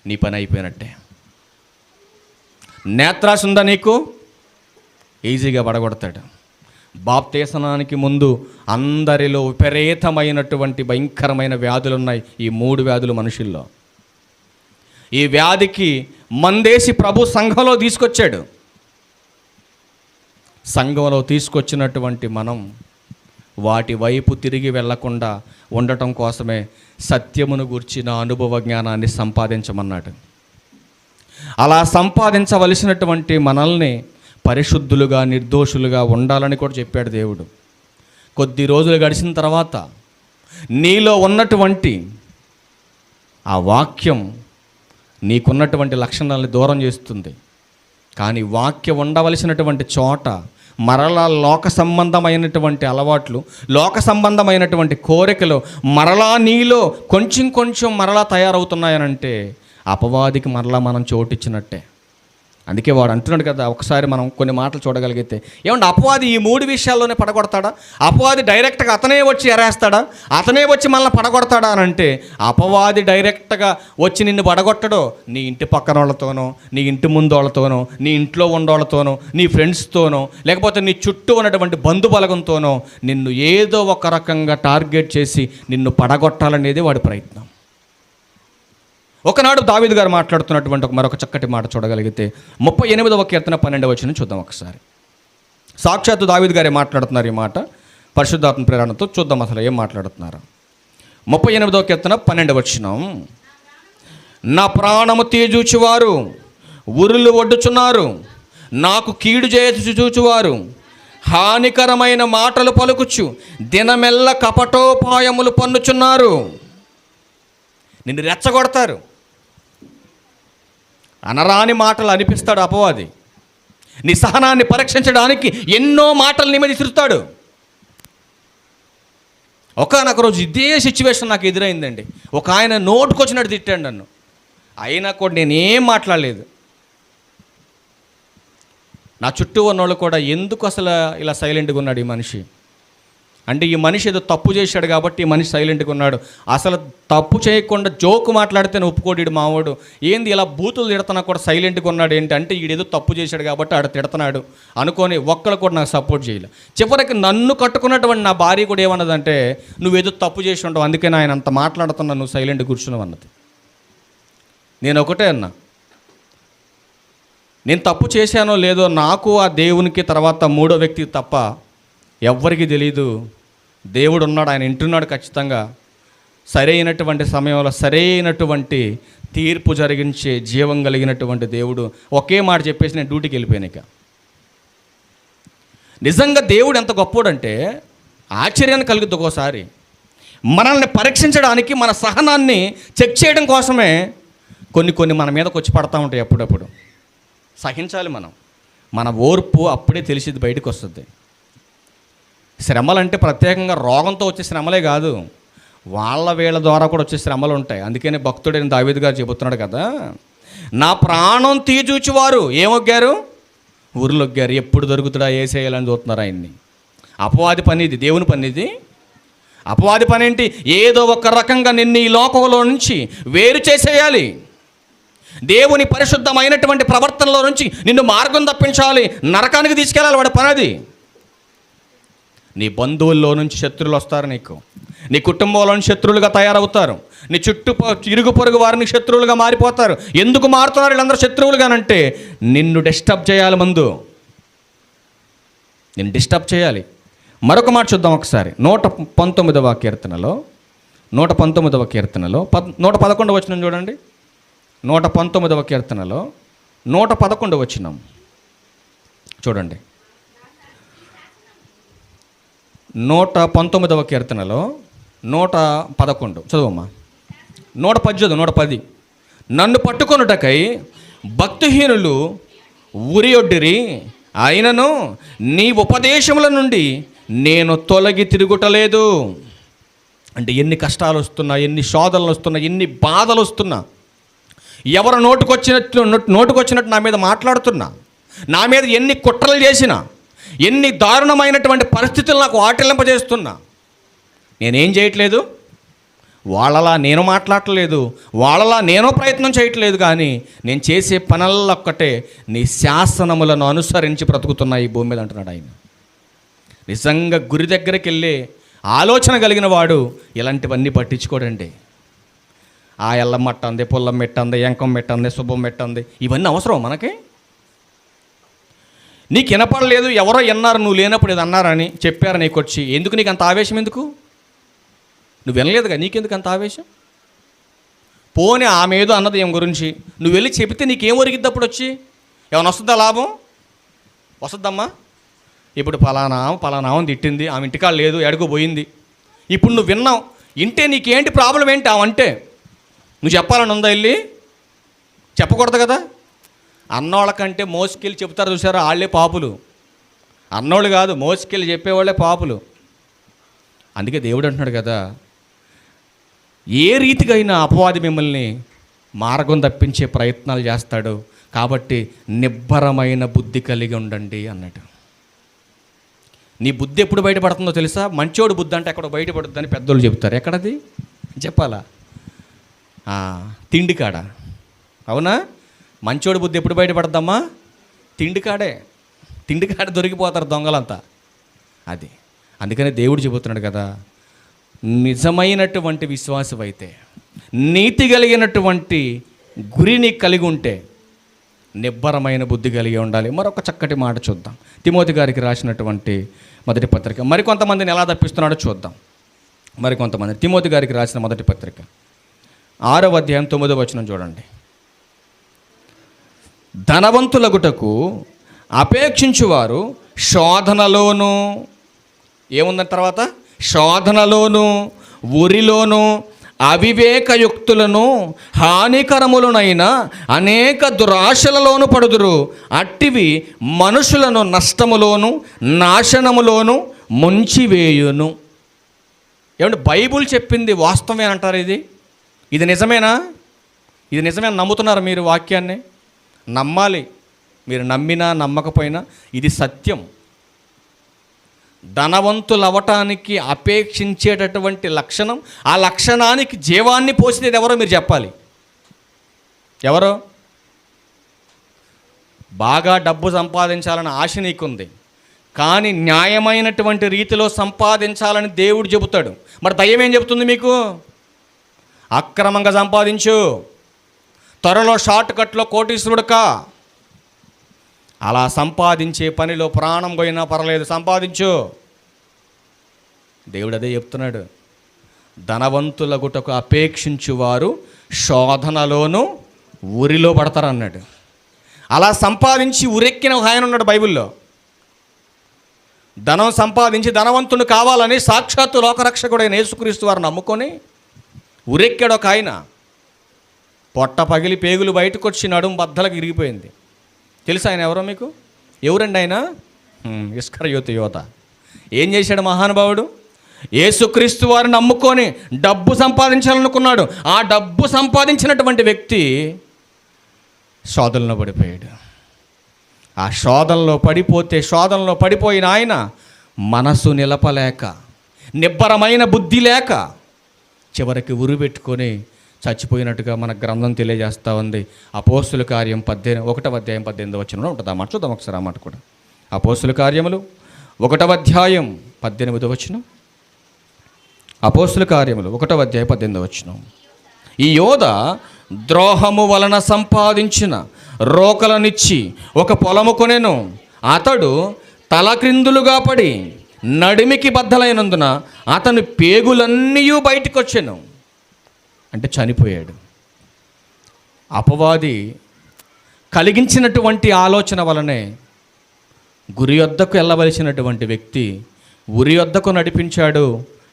నీ పని అయిపోయినట్టే. నేత్రాశ ఉందా నీకు, ఈజీగా పడగొడతాడు. బాప్తీసనానికి ముందు అందరిలో విపరీతమైనటువంటి భయంకరమైన వ్యాధులు ఉన్నాయి. ఈ 3 వ్యాధులు మనుషుల్లో. ఈ వ్యాధికి మందేసి ప్రభు సంఘంలో తీసుకొచ్చాడు. సంఘంలో తీసుకొచ్చినటువంటి మనం వాటి వైపు తిరిగి వెళ్లకుండా ఉండటం కోసమే సత్యమును గూర్చిన అనుభవ జ్ఞానాన్ని సంపాదించమన్నాడు. అలా సంపాదించవలసినటువంటి మనల్ని పరిశుద్ధులుగా, నిర్దోషులుగా ఉండాలని కూడా చెప్పాడు దేవుడు. కొద్ది రోజులు గడిచిన తర్వాత నీలో ఉన్నటువంటి ఆ వాక్యం నీకున్నటువంటి లక్షణాలను దూరం చేస్తుంది. కానీ వాక్యం ఉండవలసినటువంటి చోట మరలా లోక సంబంధమైనటువంటి అలవాట్లు, లోక సంబంధమైనటువంటి కోరికలు మరలా నీలో కొంచెం మరలా తయారవుతున్నాయనంటే అపవాదికి మరలా మనం చోటిచ్చినట్టే. అందుకే వాడు అంటున్నాడు కదా, ఒకసారి మనం కొన్ని మాటలు చూడగలిగితే, ఏమంటే అపవాది ఈ 3 విషయాల్లోనే పడగొడతాడా? అపవాది డైరెక్ట్గా అతనే వచ్చి ఎరేస్తాడా? అతనే వచ్చి మనల్ని పడగొడతాడా అని అంటే, అపవాది డైరెక్ట్గా వచ్చి నిన్ను పడగొట్టడో నీ ఇంటి పక్కన వాళ్ళతోనో, నీ ఇంటి ముందు వాళ్ళతోనో, నీ ఇంట్లో ఉండోళ్ళతోనో, నీ ఫ్రెండ్స్తోనో, లేకపోతే నీ చుట్టూ ఉన్నటువంటి బంధుబలగంతోనో నిన్ను ఏదో ఒక రకంగా టార్గెట్ చేసి నిన్ను పడగొట్టాలనేది వాడి ప్రయత్నం. ఒకనాడు దావీదు గారు మాట్లాడుతున్నటువంటి మరొక చక్కటి మాట చూడగలిగితే 38వ కీర్తన 12వ వచనం చూద్దాం ఒకసారి. సాక్షాత్తు దావీదు గారే మాట్లాడుతున్నారు ఈ మాట పరిశుద్ధాత్మ ప్రేరణతో. చూద్దాం అసలు ఏం మాట్లాడుతున్నారు. 38వ కీర్తన 12వ వచనం. నా ప్రాణము తీజూచువారు ఉరులు ఒడ్డుచున్నారు, నాకు కీడు చేసి చూచువారు హానికరమైన మాటలు పలుకుచు దినమెల్ల కపటోపాయములు పన్నుచున్నారు. నిన్ను రెచ్చగొడతారు, అనరాని మాటలు అనిపిస్తాడు అపవాది. నీ సహనాన్ని పరీక్షించడానికి ఎన్నో మాటలు నీ మీద విసురుతాడు. ఒకానొక రోజు ఇదే సిచ్యువేషన్ నాకు ఎదురైందండి. ఒక ఆయన నోటుకొచ్చినట్టు తిట్టాడు నన్ను, అయినా కూడా నేనేం మాట్లాడలేదు. నా చుట్టూ ఉన్నోళ్ళు కూడా ఎందుకు అసలు ఇలా సైలెంట్గా ఉన్నాడు ఈ మనిషి, అంటే ఈ మనిషి ఏదో తప్పు చేశాడు కాబట్టి ఈ మనిషి సైలెంట్గా ఉన్నాడు, అసలు తప్పు చేయకుండా జోకు మాట్లాడితే ఒప్పుకోడు మావాడు, ఏంది ఇలా బూతులు తిడుతున్నా కూడా సైలెంట్గా ఉన్నాడు ఏంటి అంటే ఈడేదో తప్పు చేశాడు కాబట్టి ఆడ తిడుతున్నాడు అనుకొని ఒక్కళ్ళు కూడా నాకు సపోర్ట్ చేయలే. చివరికి నన్ను కట్టుకున్నటువంటి నా భార్య కూడా ఏమన్నదంటే, నువ్వేదో తప్పు చేసి ఉంటావు అందుకే ఆయన అంత మాట్లాడుతున్నా, నువ్వు సైలెంట్ కూర్చున్నావు అన్నది. నేను ఒకటే అన్నా, నేను తప్పు చేశానో లేదో నాకు ఆ దేవునికి తర్వాత మూడో వ్యక్తికి తప్ప ఎవ్వరికీ తెలియదు. దేవుడు ఉన్నాడు, ఆయన వింటున్నాడు ఖచ్చితంగా. సరైనటువంటి సమయంలో సరైనటువంటి తీర్పు జరిగించే జీవం కలిగినటువంటి దేవుడు. ఒకే మాట చెప్పేసి నేను డ్యూటీకి వెళ్ళిపోయాను. ఇక నిజంగా దేవుడు ఎంత గొప్పోడంటే ఆశ్చర్యాన్ని కలుగుతుంది. ఒక్కోసారి మనల్ని పరీక్షించడానికి, మన సహనాన్ని చెక్ చేయడం కోసమే కొన్ని మన మీదకి వచ్చి పడతా ఉంటాయి. అప్పుడప్పుడు సహించాలి మనం, మన ఓర్పు అప్పుడే తెలిసింది బయటకు వస్తుంది. శ్రమలు అంటే ప్రత్యేకంగా రోగంతో వచ్చే శ్రమలే కాదు, వీళ్ళ ద్వారా కూడా వచ్చే శ్రమలు ఉంటాయి. అందుకని భక్తుడైన దావీదు గారు చెబుతున్నాడు కదా, నా ప్రాణం తీజూచువారు ఏమొగ్గారు, ఊర్లొగ్గారు. ఎప్పుడు దొరుకుతాడా ఏసేయాలని చూస్తున్నారు ఆయన్ని. అపవాది పని ఇది, దేవుని పని ఇది. అపవాది పని ఏంటి, ఏదో ఒక రకంగా నిన్ను ఈ లోకంలో నుంచి వేరు చేసేయాలి, దేవుని పరిశుద్ధమైనటువంటి ప్రవర్తనలో నుంచి నిన్ను మార్గం తప్పించాలి, నరకానికి తీసుకెళ్ళాలి వాడి పని అది. నీ బంధువుల్లో నుంచి శత్రువులు వస్తారు, నీ కుటుంబంలో నుంచి శత్రువులుగా తయారవుతారు, నీ ఇరుగు పొరుగు వారిని శత్రువులుగా మారిపోతారు. ఎందుకు మారుతున్నారు వీళ్ళందరూ శత్రువులుగానంటే, నిన్ను డిస్టర్బ్ చేయాలి, నిన్ను డిస్టర్బ్ చేయాలి. మరొక మాట చూద్దాం ఒకసారి. 119వ కీర్తనలో 111వ వచనం చూడండి. 119వ కీర్తనలో 111వ వచనం చూడండి. 119వ కీర్తనలో 111 చదువమ్మా. 110 నన్ను పట్టుకొనుటకై భక్తిహీనులు ఉరియొడ్డిరి, అయినను నీ ఉపదేశముల నుండి నేను తొలగి తిరుగుటలేదు. అంటే ఎన్ని కష్టాలు వస్తున్నా, ఎన్ని శోధనలు వస్తున్నా, ఎన్ని బాధలు వస్తున్నా, ఎవరు నోటుకొచ్చినట్టు నా మీద మాట్లాడుతున్నా, నా మీద ఎన్ని కుట్రలు చేసినా, ఎన్ని దారుణమైనటువంటి పరిస్థితులు నాకు ఆటలింపజేస్తున్నా, నేనేం చేయట్లేదు, వాళ్ళలా నేను మాట్లాడట్లేదు, వాళ్ళలా నేను ప్రయత్నం చేయట్లేదు. కానీ నేను చేసే పనుల్లో ఒక్కటే నీ శాసనములను అనుసరించి బ్రతుకుతున్నా ఈ భూమి మీద అంటున్నాడు ఆయన. నిజంగా గురి దగ్గరికి వెళ్ళే ఆలోచన కలిగిన వాడు ఇలాంటివన్నీ పట్టించుకోడండి. ఆ ఎల్లం మట్టంది, పుల్లం మెట్టంది, ఎంకం మెట్టంది, శుభం మెట్టంది, ఇవన్నీ అవసరం మనకి? నీకు వినపడలేదు, ఎవరో విన్నారు, నువ్వు లేనప్పుడు ఇది అన్నారని చెప్పారు నీకు వచ్చి, ఎందుకు నీకు అంత ఆవేశం? ఎందుకు? నువ్వు వినలేదుగా, నీకెందుకు అంత ఆవేశం? పోనీ ఆమె ఏదో అన్నది ఏం గురించి, నువ్వు వెళ్ళి చెబితే నీకేం ఒరిగిద్ది? అప్పుడు వచ్చి ఏమైనా వస్తుందా లాభం? వస్తుందమ్మా. ఇప్పుడు పలానా తిట్టింది, ఆమె ఇంటికాడ లేదు, ఎడుగు పోయింది. ఇప్పుడు నువ్వు విన్నావు, ఇంటే నీకేంటి ప్రాబ్లం ఏంటి? ఆమంటే నువ్వు చెప్పాలని ఉందా? వెళ్ళి చెప్పకూడదు కదా. అన్నోళ్ళకంటే మోసుకెళ్ళి చెప్తారు చూసారా, వాళ్ళే పాపులు. అన్నోళ్ళు కాదు, మోసుకెళ్ళి చెప్పేవాళ్ళే పాపులు. అందుకే దేవుడు అంటున్నాడు కదా, ఏ రీతిగా అయినా అపవాది మిమ్మల్ని మార్గం తప్పించే ప్రయత్నాలు చేస్తాడు, కాబట్టి నిబ్బరమైన బుద్ధి కలిగి ఉండండి అన్నాడు. నీ బుద్ధి ఎప్పుడు బయటపడుతుందో తెలుసా? మంచోడు బుద్ధి అంటే ఎక్కడో బయటపడుతుందని పెద్దోళ్ళు చెబుతారు. ఎక్కడది చెప్పాలా? తిండికాడ. అవునా? మంచోడు బుద్ధి ఎప్పుడు బయటపడద్దమ్మా? తిండికాడ దొరికిపోతారు దొంగలంతా. అది అందుకనే దేవుడు చెబుతున్నాడు కదా, నిజమైనటువంటి విశ్వాసం అయితే, నీతి కలిగినటువంటి గురిని కలిగి ఉంటే నిబ్బరమైన బుద్ధి కలిగి ఉండాలి. మరొక చక్కటి మాట చూద్దాం. తిమోతి గారికి రాసినటువంటి మొదటి పత్రిక. మరికొంతమందిని ఎలా తప్పిస్తున్నాడో చూద్దాం. మరికొంతమంది తిమోతి గారికి రాసిన మొదటి పత్రిక 6వ అధ్యాయం 9వ వచనం చూడండి. ధనవంతులగుటకు అపేక్షించువారు శోధనలోను, ఏముందని తర్వాత, శోధనలోను, ఉరిలోను, అవివేకయుక్తులను, హానికరములనైన అనేక దురాశలలోను పడుదురు. అట్టివి మనుషులను నష్టములోను నాశనములోను ముంచివేయును. ఏమంటే బైబుల్ చెప్పింది వాస్తవమే అంటారు. ఇది నిజమేనా? ఇది నిజమే నమ్ముతున్నారు మీరు? వాక్యాన్ని నమ్మాలి. మీరు నమ్మినా నమ్మకపోయినా ఇది సత్యం. ధనవంతులు అవ్వటానికి అపేక్షించేటటువంటి లక్షణం, ఆ లక్షణానికి జీవాన్ని పోసేది ఎవరో మీరు చెప్పాలి. ఎవరో? బాగా డబ్బు సంపాదించాలని ఆశ నీకుంది, కానీ న్యాయమైనటువంటి రీతిలో సంపాదించాలని దేవుడు చెబుతాడు. మరి దయ్యం ఏం చెబుతుంది మీకు? అక్రమంగా సంపాదించు, త్వరలో షార్ట్ కట్లో కోటీశ్వరుడుకా. అలా సంపాదించే పనిలో ప్రాణం పోయినా పర్లేదు, సంపాదించు. దేవుడు అదే చెప్తున్నాడు. ధనవంతులగుటకు అపేక్షించువారు శోధనలోను ఊరిలో పడతారు అన్నాడు. అలా సంపాదించి ఉరెక్కిన ఒక ఆయన ఉన్నాడు బైబిల్లో. ధనం సంపాదించి ధనవంతుడు కావాలని సాక్షాత్తు లోకరక్షకుడైన యేసుక్రీస్తు వారిని నమ్ముకొని ఉరెక్కాడు ఒక ఆయన. పొట్ట పగిలి పేగులు బయటకు వచ్చి నడుము బద్దలకు ఇరిగిపోయింది. తెలుసా ఆయన ఎవరో మీకు? ఎవరండి ఆయన? ఇస్కరియోతు యోధ. ఏం చేశాడు మహానుభావుడు? యేసుక్రీస్తు వారిని నమ్ముకొని డబ్బు సంపాదించాలనుకున్నాడు. ఆ డబ్బు సంపాదించినటువంటి వ్యక్తి శోధనలో పడిపోయాడు. ఆ శోధనలో పడిపోయిన ఆయన మనసు నిలపలేక, నిబ్బరమైన బుద్ధి లేక చివరికి ఉరిపెట్టుకొని చచ్చిపోయినట్టుగా మన గ్రంథం తెలియజేస్తూ ఉంది. అపోస్తుల కార్యం 1వ అధ్యాయం 18వ వచనంలో ఉంటుంది. ఆ మాట చూద్దాం ఒకసారి. ఆ మాట కూడా అపోస్తుల కార్యములు 1వ అధ్యాయం 18వ వచనం. అపోస్తుల కార్యములు 1వ అధ్యాయం 18వ వచనం. ఈ యోధ ద్రోహము వలన సంపాదించిన రోకలనిచ్చి ఒక పొలము కొనెను. అతడు తలక్రిందులుగా పడి నడిమికి బద్దలైనందున అతని పేగులన్నీ బయటికి వచ్చాను. అంటే చనిపోయాడు. అపవాది కలిగించినటువంటి ఆలోచన వలనే గురి యొద్దకు వెళ్ళవలసినటువంటి వ్యక్తి ఉరి యొద్దకు నడిపించాడు,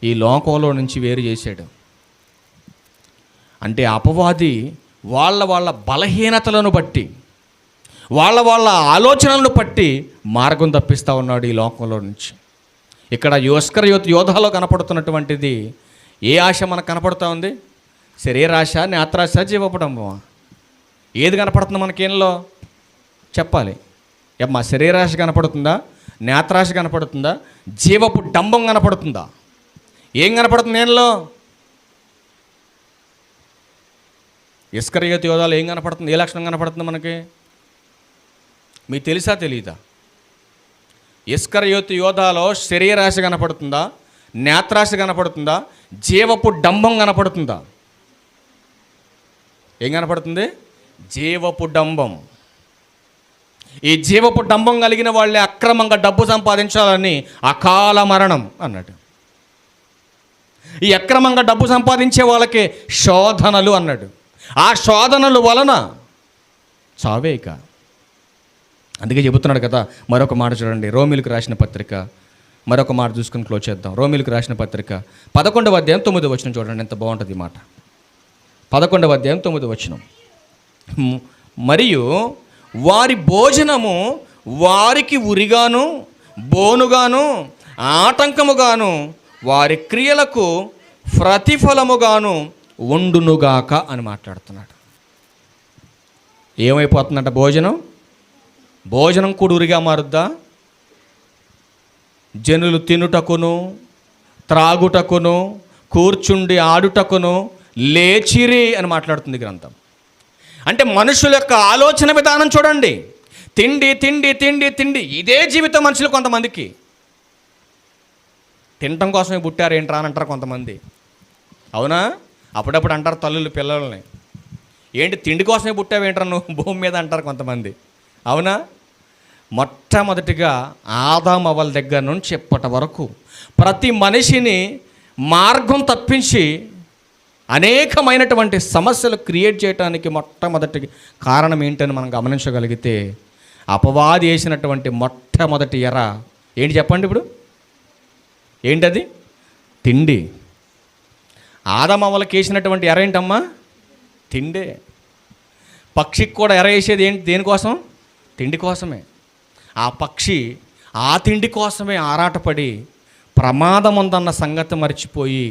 ఈ లోకంలో నుంచి వేరు చేశాడు. అంటే అపవాది వాళ్ళ బలహీనతలను బట్టి, వాళ్ళ ఆలోచనలను బట్టి మార్గం తప్పిస్తూ ఉన్నాడు ఈ లోకంలో నుంచి. ఇక్కడ ఇస్కరియోతు యోధాలో కనపడుతున్నటువంటిది ఏ ఆశ మనకు కనపడుతూ ఉంది? శరీరాశ, నేత్రాశ, జీవపుడంబమా? ఏది కనపడుతుంది మనకేంలో చెప్పాలి. మా శరీరాశ కనపడుతుందా? నేత్రాశ కనపడుతుందా? జీవపు డంబం కనపడుతుందా? ఏం కనపడుతుంది ఏంలో? ఇస్కరియోతు యోధాలో ఏం కనపడుతుంది? ఏ లక్షణం కనపడుతుంది మనకి? మీకు తెలుసా తెలీదా? ఇస్కరియోతు యోధాలో శరీరాశ కనపడుతుందా? నేత్రాశ కనపడుతుందా? జీవపు డంబం కనపడుతుందా? ఏం కనపడుతుంది? జీవపు డంబం. ఈ జీవపు డంబం కలిగిన వాళ్ళే అక్రమంగా డబ్బు సంపాదించాలని అకాల మరణం అన్నాడు. ఈ అక్రమంగా డబ్బు సంపాదించే వాళ్ళకే శోధనలు అన్నాడు. ఆ శోధనలు వలన చావే ఇక. అందుకే చెబుతున్నాడు కదా. మరొక మాట చూడండి, రోమిలకు రాసిన పత్రిక మరొక మాట చూసుకుని క్లోజ్ చేద్దాం. రోమిలకు రాసిన పత్రిక 11వ అధ్యాయం 9వ వచనం చూడండి, ఎంత బాగుంటుంది ఈ మాట. 11వ అధ్యాయం 9వ వచనం. మరియు వారి భోజనము వారికి ఉరిగాను బోనుగాను ఆటంకముగాను వారి క్రియలకు ప్రతిఫలముగాను ఉండునుగాక అని మాట్లాడుతున్నాడు. ఏమైపోతుందంట? భోజనం కూడా ఉరిగా మారుద్దా? జనులు తినుటకును త్రాగుటకును కూర్చుండి ఆడుటకును లేచిరి అని మాట్లాడుతుంది గ్రంథం. అంటే మనుషుల యొక్క ఆలోచన విధానం చూడండి. తిండి తిండి తిండి తిండి, ఇదే జీవితం మనుషులు. కొంతమందికి తినటం కోసమే పుట్టారు ఏంట్రా అని అంటారు కొంతమంది. అవునా? అప్పుడప్పుడు అంటారు తల్లులు పిల్లల్ని, ఏంటి తిండి కోసమే పుట్టావేంట్రా నువ్వు భూమి మీద అంటారు కొంతమంది. అవునా? మొట్టమొదటిగా ఆదాము అవ్వల దగ్గర నుంచి ఇప్పటి వరకు ప్రతి మనిషిని మార్గం తప్పించి అనేకమైనటువంటి సమస్యలు క్రియేట్ చేయడానికి మొట్టమొదటి కారణం ఏంటని మనం గమనించగలిగితే, అపవాది వేసినటువంటి మొట్టమొదటి ఎర ఏంటి చెప్పండి ఇప్పుడు? ఏంటది? తిండి. ఆదాము అవ్వలకి వేసినటువంటి ఎర ఏంటమ్మా? తిండే. పక్షికి కూడా ఎర వేసేది ఏంటి? దేనికోసం? తిండి కోసమే. ఆ పక్షి ఆ తిండి కోసమే ఆరాటపడి ప్రమాదం ఉందన్న సంగతి మర్చిపోయి,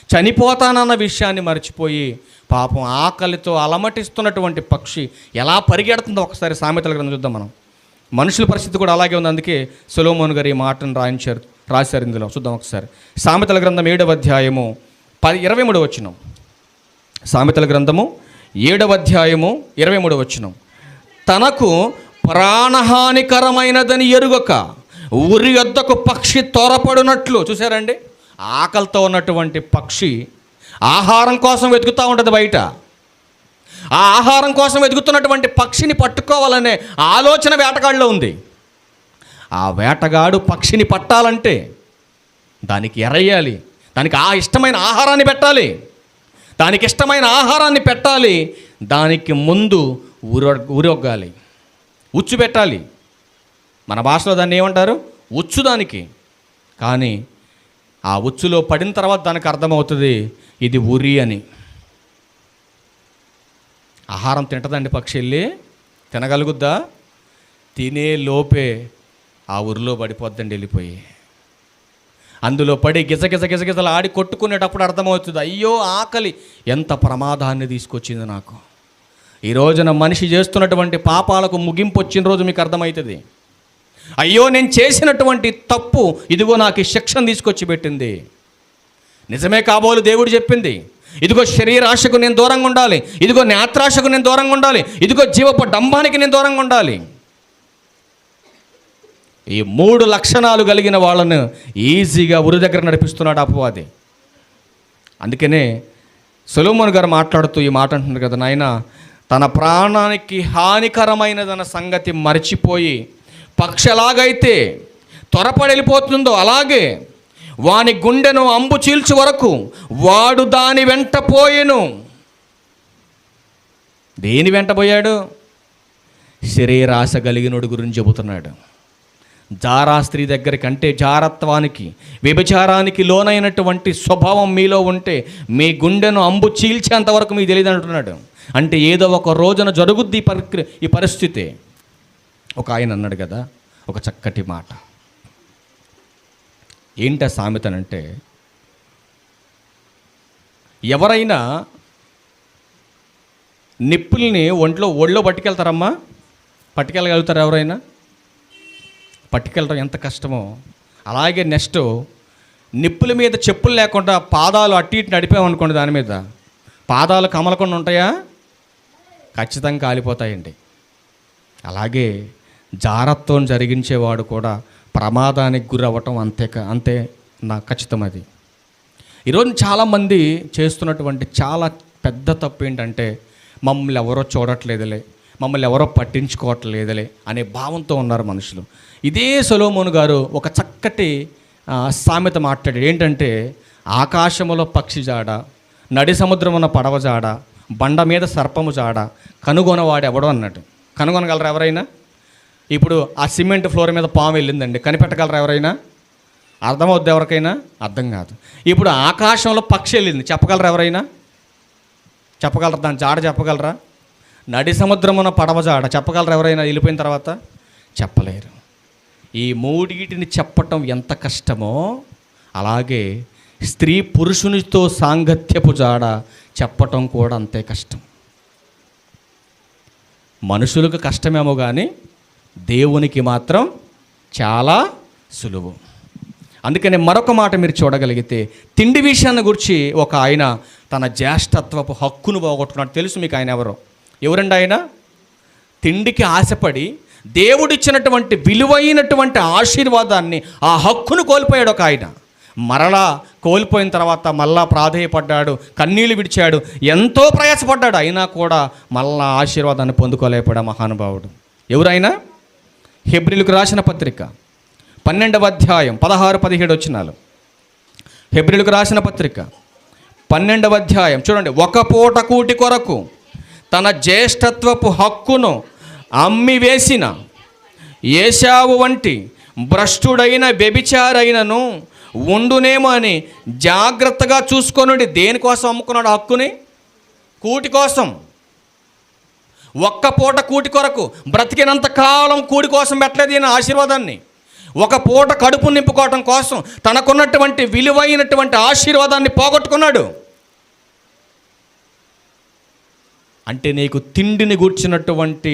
చనిపోతానన్న విషయాన్ని మర్చిపోయి, పాపం ఆకలితో అలమటిస్తున్నటువంటి పక్షి ఎలా పరిగెడుతుందో ఒకసారి సామెతల గ్రంథం చూద్దాం మనం. మనుషుల పరిస్థితి కూడా అలాగే ఉంది. అందుకే సొలొమోను గారు ఈ మాటను రాశారు ఇందులో. చూద్దాం ఒకసారి. సామెతల గ్రంథం 7వ అధ్యాయము 23వ వచనం. సామెతల గ్రంథము 7వ అధ్యాయము 23వ వచనం. తనకు ప్రాణహానికరమైనదని ఎరుగక ఉరి యొద్దకు పక్షి త్వరపడినట్లు. చూసారండి, ఆకలితో ఉన్నటువంటి పక్షి ఆహారం కోసం వెతుకుతూ ఉంటుంది బయట. ఆ ఆహారం కోసం వెతుకుతున్నటువంటి పక్షిని పట్టుకోవాలనే ఆలోచన వేటగాడిలో ఉంది. ఆ వేటగాడు పక్షిని పట్టాలంటే దానికి ఎరయ్యాలి, దానికి ఆ ఇష్టమైన ఆహారాన్ని పెట్టాలి, దానికి ఇష్టమైన ఆహారాన్ని పెట్టాలి. దానికి ముందు ఉరొగ్గాలి, ఉచ్చు పెట్టాలి. మన భాషలో దాన్ని ఏమంటారు? ఉచ్చు దానికి. కానీ ఆ ఉచ్చులో పడిన తర్వాత దానికి అర్థమవుతుంది ఇది ఉరి అని. ఆహారం తింటదండి పక్షి, వెళ్ళి తినగలుగుద్దా? తినే లోపే ఆ ఉరిలో పడిపోద్దండి వెళ్ళిపోయి. అందులో పడి గిజగిజలు ఆడి కొట్టుకునేటప్పుడు అర్థమవుతుంది, అయ్యో ఆకలి ఎంత ప్రమాదాన్ని తీసుకొచ్చింది నాకు. ఈ రోజున మనిషి చేస్తున్నటువంటి పాపాలకు ముగింపు వచ్చిన రోజు మీకు అర్థమవుతుంది. అయ్యో నేను చేసినటువంటి తప్పు ఇదిగో నాకు ఈ శిక్షను తీసుకొచ్చి పెట్టింది. నిజమే కాబోలు దేవుడు చెప్పింది. ఇదిగో శరీరాశకు నేను దూరంగా ఉండాలి, ఇదిగో నేత్రాశకు నేను దూరంగా ఉండాలి, ఇదిగో జీవపు డంబానికి నేను దూరంగా ఉండాలి. ఈ 3 లక్షణాలు కలిగిన వాళ్ళను ఈజీగా ఉరి దగ్గర నడిపిస్తున్నాడు అపవాది. అందుకనే సొలొమోను గారు మాట్లాడుతూ ఈ మాట అంటున్నారు కదా, నాయన తన ప్రాణానికి హానికరమైనదన్న సంగతి మర్చిపోయి పక్షి ఎలాగైతే త్వరపడి వెళ్ళిపోతుందో అలాగే వాని గుండెను అంబు చీల్చు వరకు వాడు దాని వెంట పోయెను. దేని వెంట పోయాడు? శరీరాశ కలిగినోడు గురించి చెబుతున్నాడు. జారా స్త్రీ దగ్గరికి, అంటే జారత్వానికి, వ్యభిచారానికి లోనైనటువంటి స్వభావం మీలో ఉంటే మీ గుండెను అంబు చీల్చేంత వరకు మీకు తెలియదు అంటున్నాడు. అంటే ఏదో ఒక రోజున జరుగుద్ది ఈ పరిస్థితి. ఒక ఆయన అన్నాడు కదా ఒక చక్కటి మాట. ఏంటి సామెతనంటే, ఎవరైనా నిప్పుల్ని ఒళ్ళో పట్టుకెళ్తారమ్మా? పట్టుకెళ్ళగలుగుతారు ఎవరైనా? పట్టుకెళ్ళడం ఎంత కష్టమో అలాగే నెక్స్ట్ నిప్పుల మీద చెప్పులు లేకుండా పాదాలు అటు ఇటు నడిపామనుకోండి, దాని మీద పాదాలు కమలకుండా ఉంటాయా? ఖచ్చితంగా కాలిపోతాయండి. అలాగే జారత్వం జరిగించేవాడు కూడా ప్రమాదానికి గురవ్వటం అంతే నా ఖచ్చితం. అది ఈరోజు చాలామంది చేస్తున్నటువంటి చాలా పెద్ద తప్పు ఏంటంటే, మమ్మల్ని ఎవరో చూడట్లేదులే, మమ్మల్ని ఎవరో పట్టించుకోవట్లేదులే అనే భావంతో ఉన్నారు మనుషులు. ఇదే సొలొమోను గారు ఒక చక్కటి సామెత మాట్లాడాడు. ఏంటంటే, ఆకాశములో పక్షి జాడ, నడి సముద్రమున పడవ జాడ, బండ మీద సర్పము జాడ కనుగొనవాడు ఎవడో అన్నట్టు. కనుగొనగలరా ఎవరైనా? ఇప్పుడు ఆ సిమెంట్ ఫ్లోర్ మీద పాము వెళ్ళిందండి, కనిపెట్టగలరా ఎవరైనా? అర్థమవుద్ది ఎవరికైనా? అర్థం కాదు. ఇప్పుడు ఆకాశంలో పక్షి వెళ్ళింది, చెప్పగలరా ఎవరైనా? చెప్పగలరా? దాని జాడ చెప్పగలరా? నడి సముద్రమున పడవ జాడ చెప్పగలరా ఎవరైనా వెళ్ళిపోయిన తర్వాత? చెప్పలేరు. ఈ మూడింటిని చెప్పటం ఎంత కష్టమో అలాగే స్త్రీ పురుషునితో సాంగత్యపు జాడ చెప్పటం కూడా అంతే కష్టం. మనుషులకు కష్టమేమో కానీ దేవునికి మాత్రం చాలా సులువు. అందుకనే మరొక మాట మీరు చూడగలిగితే, తిండి విషయాన్ని గురించి ఒక ఆయన తన జ్యేష్ఠత్వపు హక్కును పోగొట్టుకున్నాడు. తెలుసు మీకు ఆయన ఎవరండి ఆయన? తిండికి ఆశపడి దేవుడిచ్చినటువంటి విలువైనటువంటి ఆశీర్వాదాన్ని, ఆ హక్కును కోల్పోయాడు ఒక ఆయన. మరలా కోల్పోయిన తర్వాత మళ్ళా ప్రాధేయపడ్డాడు, కన్నీళ్లు విడిచాడు, ఎంతో ప్రయాసపడ్డాడు. అయినా కూడా మళ్ళా ఆశీర్వాదాన్ని పొందుకోలేకపోయాడు మహానుభావుడు. ఎవరైనా? హెబ్రీలకు రాసిన పత్రిక 12వ అధ్యాయం 16-17 వచనాలు. హెబ్రీలకు రాసిన పత్రిక 12వ అధ్యాయం చూడండి. ఒక పూట కూటి కొరకు తన జ్యేష్ఠత్వపు హక్కును అమ్మివేసిన ఏశావు వంటి భ్రష్టుడైన వ్యభిచారైనను ఉండునేమో అని జాగ్రత్తగా చూసుకొనుడి. దేనికోసం అమ్ముకున్నాడు హక్కుని? కూటి కోసం. ఒక్క పూట కూటి కొరకు బ్రతికినంత కాలం కూడి కోసం పెట్టలేదు ఈయన ఆశీర్వాదాన్ని. ఒక పూట కడుపు నింపుకోవటం కోసం తనకున్నటువంటి విలువైనటువంటి ఆశీర్వాదాన్ని పోగొట్టుకున్నాడు. అంటే నీకు తిండిని గూర్చినటువంటి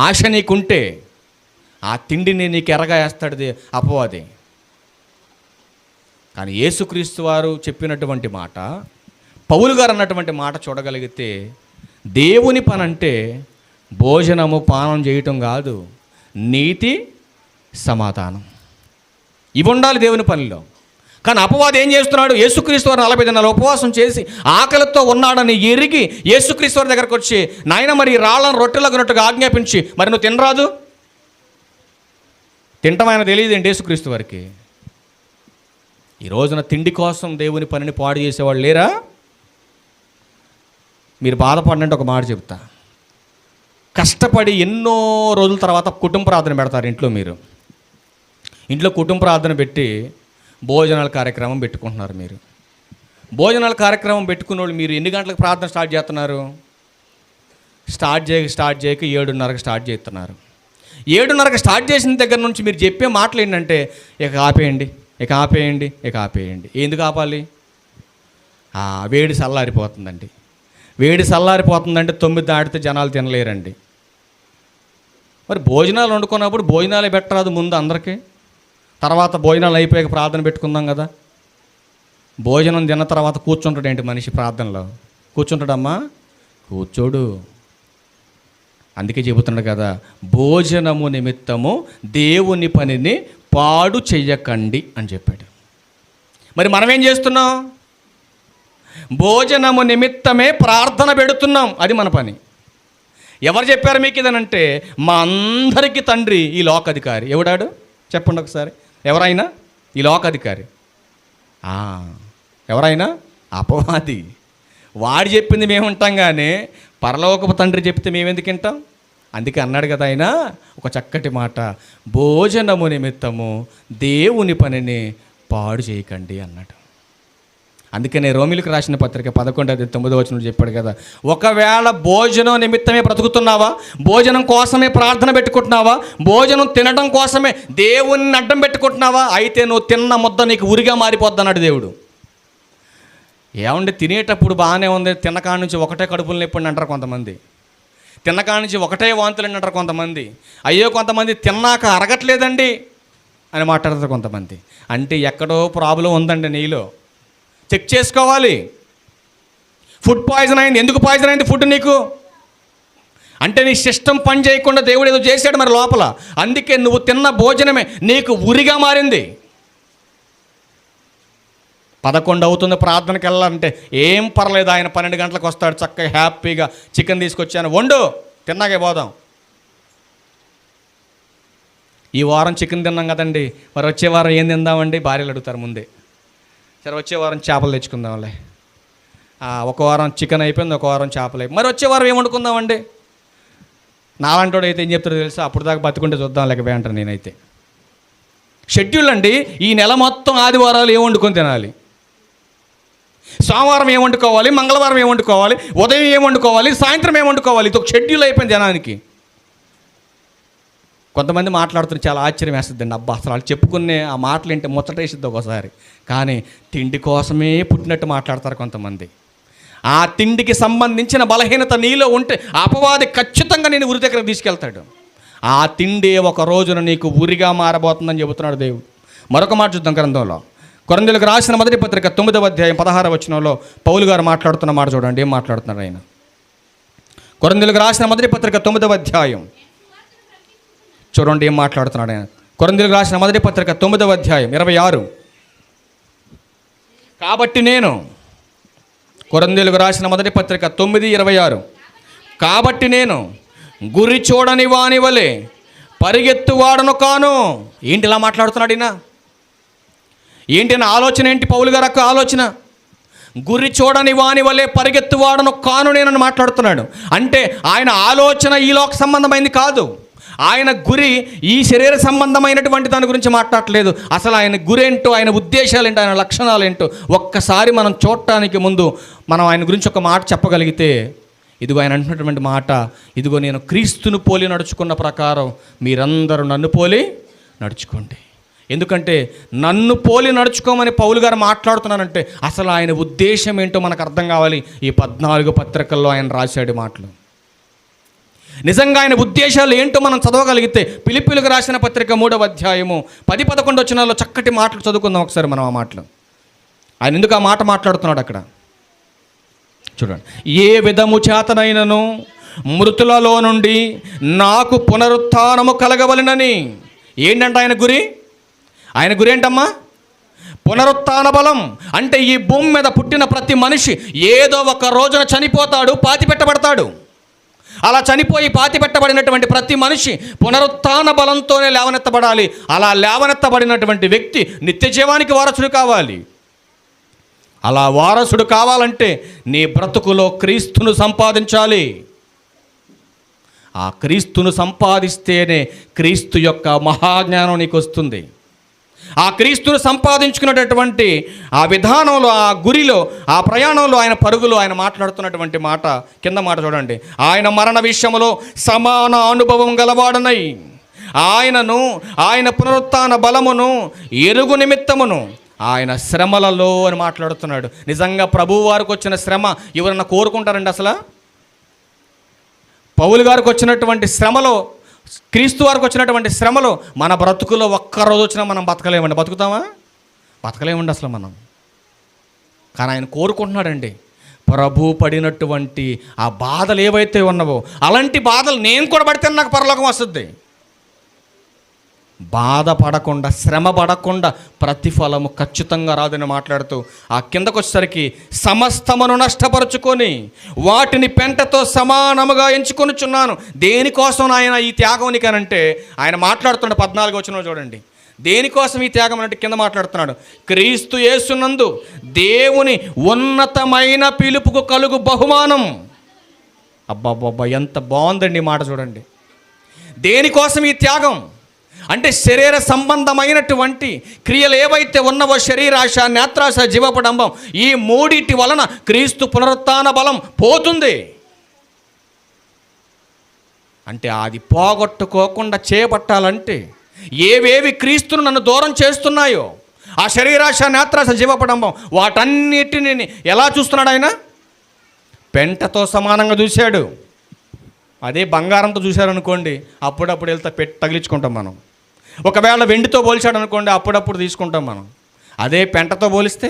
ఆశ నీకుంటే ఆ తిండిని నీకు ఎరగా వేస్తాడు అపవాది. కానీ యేసుక్రీస్తు వారు చెప్పినటువంటి మాట, పౌలు గారు అన్నటువంటి మాట చూడగలిగితే, దేవుని పని అంటే భోజనము పానం చేయటం కాదు, నీతి సమాధానం, ఇవి ఉండాలి దేవుని పనిలో. కానీ అపవాది ఏం చేస్తున్నాడు? యేసుక్రీస్తు వారు 40 దినాలు ఉపవాసం చేసి ఆకలితో ఉన్నాడని ఎరిగి యేసుక్రీస్తు వారి దగ్గరకు వచ్చి, నాయన మరి రాళ్ళను రొట్టెలగినట్టుగా ఆజ్ఞాపించి, మరి నువ్వు తినరాదు? తింటాం ఆయన తెలియదేంటి యేసుక్రీస్తు వారికి? ఈ రోజున తిండి కోసం దేవుని పనిని పాడు చేసేవాళ్ళు లేరా? మీరు బాధపడినట్టు ఒక మాట చెప్తా. కష్టపడి ఎన్నో రోజుల తర్వాత కుటుంబ ప్రార్థన పెడతారు ఇంట్లో. మీరు ఇంట్లో కుటుంబ ప్రార్థన పెట్టి భోజనాల కార్యక్రమం పెట్టుకుంటున్నారు. మీరు భోజనాల కార్యక్రమం పెట్టుకున్న వాళ్ళు మీరు ఎన్ని గంటలకు ప్రార్థన స్టార్ట్ చేస్తున్నారు? స్టార్ట్ చేయక 7:30కి స్టార్ట్ చేస్తున్నారు. 7:30కి స్టార్ట్ చేసిన దగ్గర నుంచి మీరు చెప్పే మాటలు ఏంటంటే, ఇక ఆపేయండి. ఎందుకు ఆపాలి? వేడి చల్లారిపోతుందండి. వేడి చల్లారిపోతుందంటే 9 దాటితే జనాలు తినలేరండి. మరి భోజనాలు వండుకున్నప్పుడు భోజనాలే పెట్టరాదు ముందు అందరికీ? తర్వాత భోజనాలు అయిపోయాక ప్రార్థన పెట్టుకుందాం కదా. భోజనం తిన్న తర్వాత కూర్చుంటాడేంటి మనిషి ప్రార్థనలో? కూర్చుంటాడమ్మా? కూర్చోడు. అందుకే చెబుతున్నాడు కదా, భోజనము నిమిత్తము దేవుని పనిని పాడు చెయ్యకండి అని చెప్పాడు. మరి మనం ఏం చేస్తున్నాం? భోజనము నిమిత్తమే ప్రార్థన పెడుతున్నాం, అది మన పని. ఎవరు చెప్పారు మీకు ఇదనంటే, మా అందరికీ తండ్రి ఈ లోకాధికారి. ఎవడాడు చెప్పండి ఒకసారి? ఎవరైనా ఈ లోకాధికారి ఎవరైనా అపవాది. వాడు చెప్పింది మేము ఉంటాం, కానీ పరలోకపు తండ్రి చెప్తే మేమెందుకు వింటాం? అందుకే అన్నాడు కదా ఆయన ఒక చక్కటి మాట, భోజనము నిమిత్తము దేవుని పనిని పాడు చేయకండి అన్నాడు. అందుకనే రోమిలకు రాసిన పత్రిక 11:9 చెప్పాడు కదా, ఒకవేళ భోజనం నిమిత్తమే బ్రతుకుతున్నావా, భోజనం కోసమే ప్రార్థన పెట్టుకుంటున్నావా, భోజనం తినడం కోసమే దేవుని అడ్డం పెట్టుకుంటున్నావా, అయితే నువ్వు తిన్న ముద్ద నీకు ఉరిగా మారిపోద్ది అన్నాడు దేవుడు. ఏమండి, తినేటప్పుడు బాగానే ఉంది, తిన్నకాడ నుంచి ఒకటే కడుపులు నొప్పి అంటారు కొంతమంది, తిన్నకాడ నుంచి ఒకటే వాంతులు అంటారు కొంతమంది, అయ్యో కొంతమంది తిన్నాక అరగట్లేదండి అని మాట్లాడతారు కొంతమంది. అంటే ఎక్కడో ప్రాబ్లం ఉందండి నీలో, చెక్ చేసుకోవాలి. ఫుడ్ పాయిజన్ అయింది. ఎందుకు పాయిజన్ అయింది ఫుడ్ నీకు? అంటే నీ సిస్టమ్ పని చేయకుండా దేవుడు ఏదో చేశాడు మరి లోపల. అందుకే నువ్వు తిన్న భోజనమే నీకు ఉరిగా మారింది. 11 అవుతుంది ప్రార్థనకి వెళ్ళాలంటే, ఏం పర్లేదు, ఆయన 12 గంటలకు వస్తాడు, చక్కగా హ్యాపీగా చికెన్ తీసుకొచ్చాను, వండు, తిన్నాకే పోదాం. ఈ వారం చికెన్ తిన్నాం కదండి, మరి వచ్చే వారం ఏం తిందామండి? భార్యలు అడుగుతారు ముందే. సరే వచ్చే వారం చేపలు తెచ్చుకుందాంలే. ఒక వారం చికెన్ అయిపోయింది, ఒక వారం చేపలు అయిపోయింది, మరి వచ్చే వారం ఏం వండుకుందామండి? నాలంటోడు అయితే ఏం చెప్తారో తెలుసా, అప్పుడు దాకా బతుకుంటే చూద్దాం లేకపోతే అంటారు. నేనైతే షెడ్యూల్ అండి, ఈ నెల మొత్తం ఆదివారాలు ఏం వండుకొని తినాలి, సోమవారం ఏం వండుకోవాలి, మంగళవారం ఏం వండుకోవాలి, ఉదయం ఏం వండుకోవాలి, సాయంత్రం ఏం వండుకోవాలి, ఇది ఒక షెడ్యూల్ అయిపోయింది జనానికి. కొంతమంది మాట్లాడుతున్నారు, చాలా ఆశ్చర్యం వేస్తుందండి. అబ్బా, అసలు వాళ్ళు చెప్పుకునే ఆ మాటలు ఏంటి ముచ్చటేసిద్ది ఒకసారి. కానీ తిండి కోసమే పుట్టినట్టు మాట్లాడతారు కొంతమంది. ఆ తిండికి సంబంధించిన బలహీనత నీలో ఉంటే అపవాది ఖచ్చితంగా నేను ఉరి దగ్గరకు తీసుకెళ్తాడు. ఆ తిండి ఒక రోజున నీకు ఉరిగా మారబోతుందని చెబుతున్నాడు దేవుడు. మరొక మాట చూద్దాం గ్రంథంలో, కొరింథీయులకు రాసిన మొదటి పత్రిక 9:16 పౌలు గారు మాట్లాడుతున్న మాట చూడండి. ఏం మాట్లాడుతున్నారు ఆయన? కొరింథీయులకు రాసిన మొదటి పత్రిక 9 చూడండి ఏం మాట్లాడుతున్నాడు ఆయన. కొరింథీయులకు రాసిన మొదటి పత్రిక 9:26. కాబట్టి నేను, కొరింథీయులకు రాసిన మొదటి పత్రిక 9:26, కాబట్టి నేను గురి చూడని వాని వలె పరిగెత్తువాడను కాను. ఏంటి ఇలా మాట్లాడుతున్నాడు ఈయన? ఏంటి నా ఆలోచన? ఏంటి పౌలు గారు యొక్క ఆలోచన? గురి చూడని వాని వలె పరిగెత్తువాడను కాను నేనని మాట్లాడుతున్నాడు. అంటే ఆయన ఆలోచన ఈ లోక సంబంధమైంది కాదు. ఆయన గురి ఈ శరీర సంబంధమైనటువంటి దాని గురించి మాట్లాడట్లేదు. అసలు ఆయన గురి ఏంటో, ఆయన ఉద్దేశాలు ఏంటో, ఆయన లక్షణాలు ఏంటో ఒక్కసారి మనం చూడటానికి ముందు మనం ఆయన గురించి ఒక మాట చెప్పగలిగితే, ఇదిగో ఆయన అంటున్నటువంటి మాట, ఇదిగో నేను క్రీస్తును పోలి నడుచుకున్న ప్రకారం మీరందరూ నన్ను పోలి నడుచుకోండి. ఎందుకంటే నన్ను పోలి నడుచుకోమని పౌలు గారు మాట్లాడుతున్నానంటే అసలు ఆయన ఉద్దేశం ఏంటో మనకు అర్థం కావాలి. ఈ 14 పత్రికల్లో ఆయన రాశాడు మాటలు. నిజంగా ఆయన ఉద్దేశాలు ఏంటో మనం చదవగలిగితే ఫిలిప్పీయులకు రాసిన పత్రిక 3వ అధ్యాయము 10-11 వచనాల్లో చక్కటి మాటలు చదువుకుందాం ఒకసారి మనం. ఆ మాటలు ఆయన ఎందుకు ఆ మాట మాట్లాడుతున్నాడు అక్కడ చూడండి. ఏ విధము చేతనైనను మృతులలో నుండి నాకు పునరుత్థానము కలగవలెనని. ఏంటంట ఆయన గురి? ఆయన గురి ఏంటమ్మా? పునరుత్థాన బలం. అంటే ఈ భూమి మీద పుట్టిన ప్రతి మనిషి ఏదో ఒక రోజున చనిపోతాడు, పాతి పెట్టబడతాడు. అలా చనిపోయి పాతి పెట్టబడినటువంటి ప్రతి మనిషి పునరుత్థాన బలంతోనే లేవనెత్తబడాలి. అలా లేవనెత్తబడినటువంటి వ్యక్తి నిత్య జీవానికి వారసుడు కావాలి. అలా వారసుడు కావాలంటే నీ బ్రతుకులో క్రీస్తును సంపాదించాలి. ఆ క్రీస్తును సంపాదిస్తేనే క్రీస్తు యొక్క మహాజ్ఞానం నీకు వస్తుంది. ఆ క్రీస్తును సంపాదించుకున్నటువంటి ఆ విధానంలో, ఆ గురిలో, ఆ ప్రయాణంలో, ఆయన పరుగులో ఆయన మాట్లాడుతున్నటువంటి మాట, కింద మాట చూడండి. ఆయన మరణ విషయంలో సమాన అనుభవం గలవాడనై ఆయనను, ఆయన పునరుత్థాన బలమును ఎరుగు నిమిత్తమును ఆయన శ్రమలలో అని మాట్లాడుతున్నాడు. నిజంగా ప్రభువు వారికి వచ్చిన శ్రమ ఎవరన్నా కోరుకుంటారండి? అసలు పౌలు గారికి వచ్చినటువంటి శ్రమలో, క్రీస్తు వారికి వచ్చినటువంటి శ్రమలో మన బ్రతుకులో ఒక్కరోజు వచ్చినా మనం బతకలేమండి. బతుకుతామా? బతకలేమండి అసలు మనం. కానీ ఆయన కోరుకుంటున్నాడండి ప్రభు పడినటువంటి ఆ బాధలు ఏవైతే ఉన్నావో అలాంటి బాధలు నేను కూడా పడితే నాకు పరలోకం వస్తుంది. బాధపడకుండా, శ్రమ పడకుండా ప్రతిఫలము ఖచ్చితంగా రాదని మాట్లాడుతూ ఆ కిందకు వచ్చేసరికి సమస్తమును నష్టపరుచుకొని వాటిని పెంటతో సమానముగా ఎంచుకొనుచున్నాను. దేనికోసం ఆయన ఈ త్యాగం నీకనంటే ఆయన మాట్లాడుతున్నాడు. 14 వచనంలో చూడండి. దేనికోసం ఈ త్యాగం అంటే కింద మాట్లాడుతున్నాడు. క్రీస్తు యేసునందు దేవుని ఉన్నతమైన పిలుపుకు కలుగు బహుమానం. అబ్బాబ్బా, ఎంత బాగుందండి మాట చూడండి. దేనికోసం ఈ త్యాగం అంటే శరీర సంబంధమైనటువంటి క్రియలు ఏవైతే ఉన్నవో, శరీరాశ, నేత్రాశ, జీవపడంబం, ఈ మూడిటి వలన క్రీస్తు పునరుత్థాన బలం పోతుంది. అంటే అది పోగొట్టుకోకుండా చేపట్టాలంటే ఏవేవి క్రీస్తును నన్ను దూరం చేస్తున్నాయో, ఆ శరీరాశ, నేత్రాశ, జీవపడంబం, వాటన్నిటిని ఎలా చూస్తున్నాడు ఆయన? పెంటతో సమానంగా చూశాడు. అదే బంగారంతో చూశారనుకోండి, అప్పుడప్పుడు వెళ్తే తగిలించుకుంటాం మనం. ఒకవేళ వెండితో పోల్చాడు అనుకోండి, అప్పుడప్పుడు తీసుకుంటాం మనం. అదే పెంటతో పోలిస్తే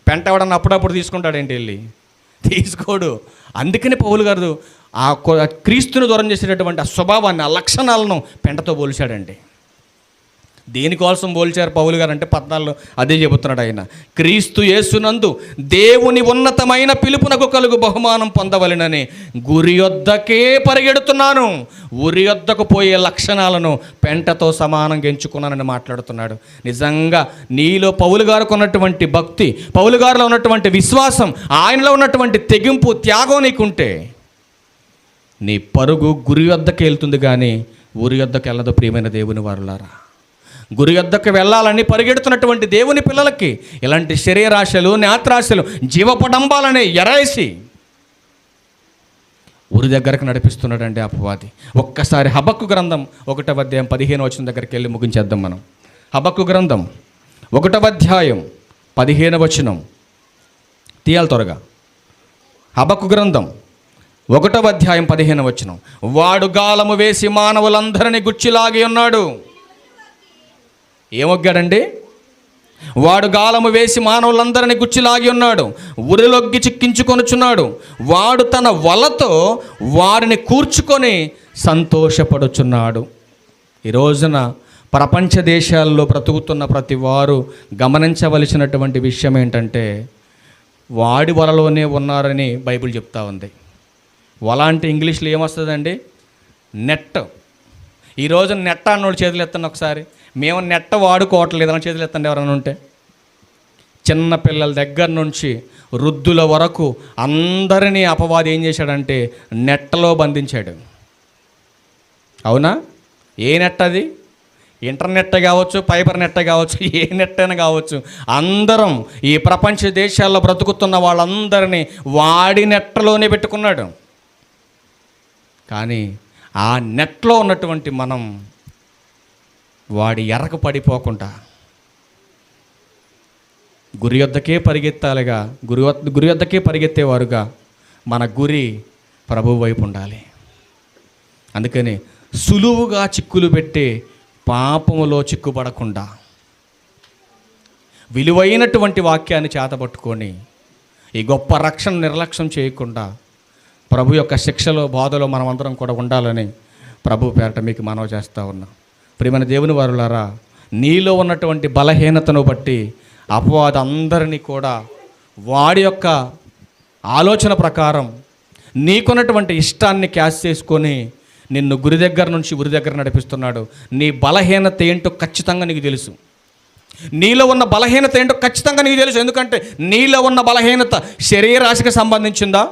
పెంట ఎవడన్నా అప్పుడప్పుడు తీసుకుంటాడేంటి? వెళ్ళి తీసుకోడు. అందుకని పౌలు గారు ఆ క్రీస్తుని దూరం చేసేటటువంటి ఆ స్వభావాన్ని, ఆ లక్షణాలను పెంటతో పోల్చాడండి. దేనికోసం పోల్చారు పౌలు గారు అంటే 14 అదే చెబుతున్నాడు ఆయన. క్రీస్తు యేసునందు దేవుని ఉన్నతమైన పిలుపునకు కలుగు బహుమానం పొందవలెనని గురి యొద్దకే పరిగెడుతున్నాను. ఉరి యొద్దకు పోయే లక్షణాలను పెంటతో సమానంగా ఎంచుకున్నానని మాట్లాడుతున్నాడు. నిజంగా నీలో పౌలు గారికి ఉన్నటువంటి భక్తి, పౌలు గారిలో ఉన్నటువంటి విశ్వాసం, ఆయనలో ఉన్నటువంటి తెగింపు, త్యాగం నీకుంటే నీ పరుగు గురి యొద్దకు వెళ్తుంది, కానీ ఉరి యొద్దకు వెళ్ళదు. ప్రియమైన దేవుని వారులారా, గురి యొద్దకు వెళ్ళాలని పరిగెడుతున్నటువంటి దేవుని పిల్లలకి ఇలాంటి శరీరాశలు, నేత్రాశలు, జీవపడంబాలని ఎరేసి ఉరి దగ్గరకు నడిపిస్తున్నాడండి అపవాది. ఒక్కసారి హబక్కు గ్రంథం 1వ అధ్యాయం 15వ వచనం దగ్గరికి వెళ్ళి ముగించేద్దాం మనం. హబక్కు గ్రంథం 1వ అధ్యాయం 15వ వచనం తీయాలి త్వరగా. హబక్కు గ్రంథం 1వ అధ్యాయం 15వ వచనం. వాడు గాలము వేసి మానవులందరినీ గుచ్చిలాగి ఉన్నాడు. ఏమొగ్గాడండి? వాడు గాలము వేసి మానవులందరినీ గుచ్చిలాగి ఉన్నాడు, ఉరిలొగ్గి చిక్కించుకొనుచున్నాడు. వాడు తన వలతో వారిని కూర్చుకొని సంతోషపడుచున్నాడు. ఈ రోజున ప్రపంచ దేశాల్లో బ్రతుకుతున్న ప్రతి వారు గమనించవలసినటువంటి విషయం ఏంటంటే, వాడి వలలోనే ఉన్నారని బైబిల్ చెప్తా ఉంది. వల అంటే ఇంగ్లీష్లో ఏమొస్తుందండి? నెట్. ఈరోజు నెట్ అన్నోడు చేతులు ఎత్తండి ఒకసారి. మేము నెట్ వాడుకోవట్లేదు అని చేతులు ఎత్తండి ఎవరైనా ఉంటే. చిన్న పిల్లల దగ్గర నుంచి వృద్ధుల వరకు అందరినీ అపవాది ఏం చేశాడంటే నెట్లో బంధించాడు. అవునా? ఏ నెట్ అది? ఇంటర్నెట్ కావచ్చు, ఫైబర్ నెట్ కావచ్చు, ఏ నెట్ అయినా కావచ్చు. అందరం ఈ ప్రపంచ దేశాల్లో బ్రతుకుతున్న వాళ్ళందరినీ వాడి నెట్లోనే పెట్టుకున్నాడు. కానీ ఆ నెట్లో ఉన్నటువంటి మనం వాడి ఎర్రకు పడిపోకుండా గురి వద్దకే పరిగెత్తాలిగా, గురి వద్దకే పరిగెత్తేవారుగా మన గురి ప్రభువు వైపు ఉండాలి. అందుకని సులువుగా చిక్కులు పెట్టి పాపములో చిక్కుపడకుండా విలువైనటువంటి వాక్యాన్ని చేతపట్టుకొని ఈ గొప్ప రక్షణ నిర్లక్ష్యం చేయకుండా ప్రభు యొక్క శిక్షలో బోధలో మనమందరం కూడా ఉండాలని ప్రభు పేరట మీకు మనవి చేస్తూ ఉన్నాం. ప్రియమైన దేవుని వారులారా, నీలో ఉన్నటువంటి బలహీనతను బట్టి అపవాది అందరినీ కూడా వాడి యొక్క ఆలోచన ప్రకారం నీకున్నటువంటి ఇష్టాన్ని క్యాష్ చేసుకొని నిన్ను గురి దగ్గర నుంచి ఉరి దగ్గర నడిపిస్తున్నాడు. నీ బలహీనత ఏంటో ఖచ్చితంగా నీకు తెలుసు. నీలో ఉన్న బలహీనత ఏంటో ఖచ్చితంగా నీకు తెలుసు. ఎందుకంటే నీలో ఉన్న బలహీనత శరీరాశికి సంబంధించిందా,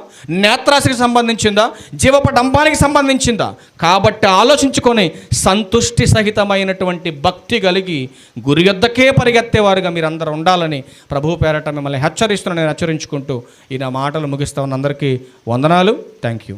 నేత్రాశికి సంబంధించిందా, జీవపడంబానికి సంబంధించిందా? కాబట్టి ఆలోచించుకొని సంతుష్టి సహితమైనటువంటి భక్తి కలిగి గురి యొద్దకే పరిగెత్తేవారుగా మీరందరూ ఉండాలని ప్రభువు పేరట మిమ్మల్ని హెచ్చరిస్తున్నాను. నేను హెచ్చరించుకుంటూ ఈ నా మాటలు ముగిస్తా ఉన్న అందరికీ వందనాలు. Thank you.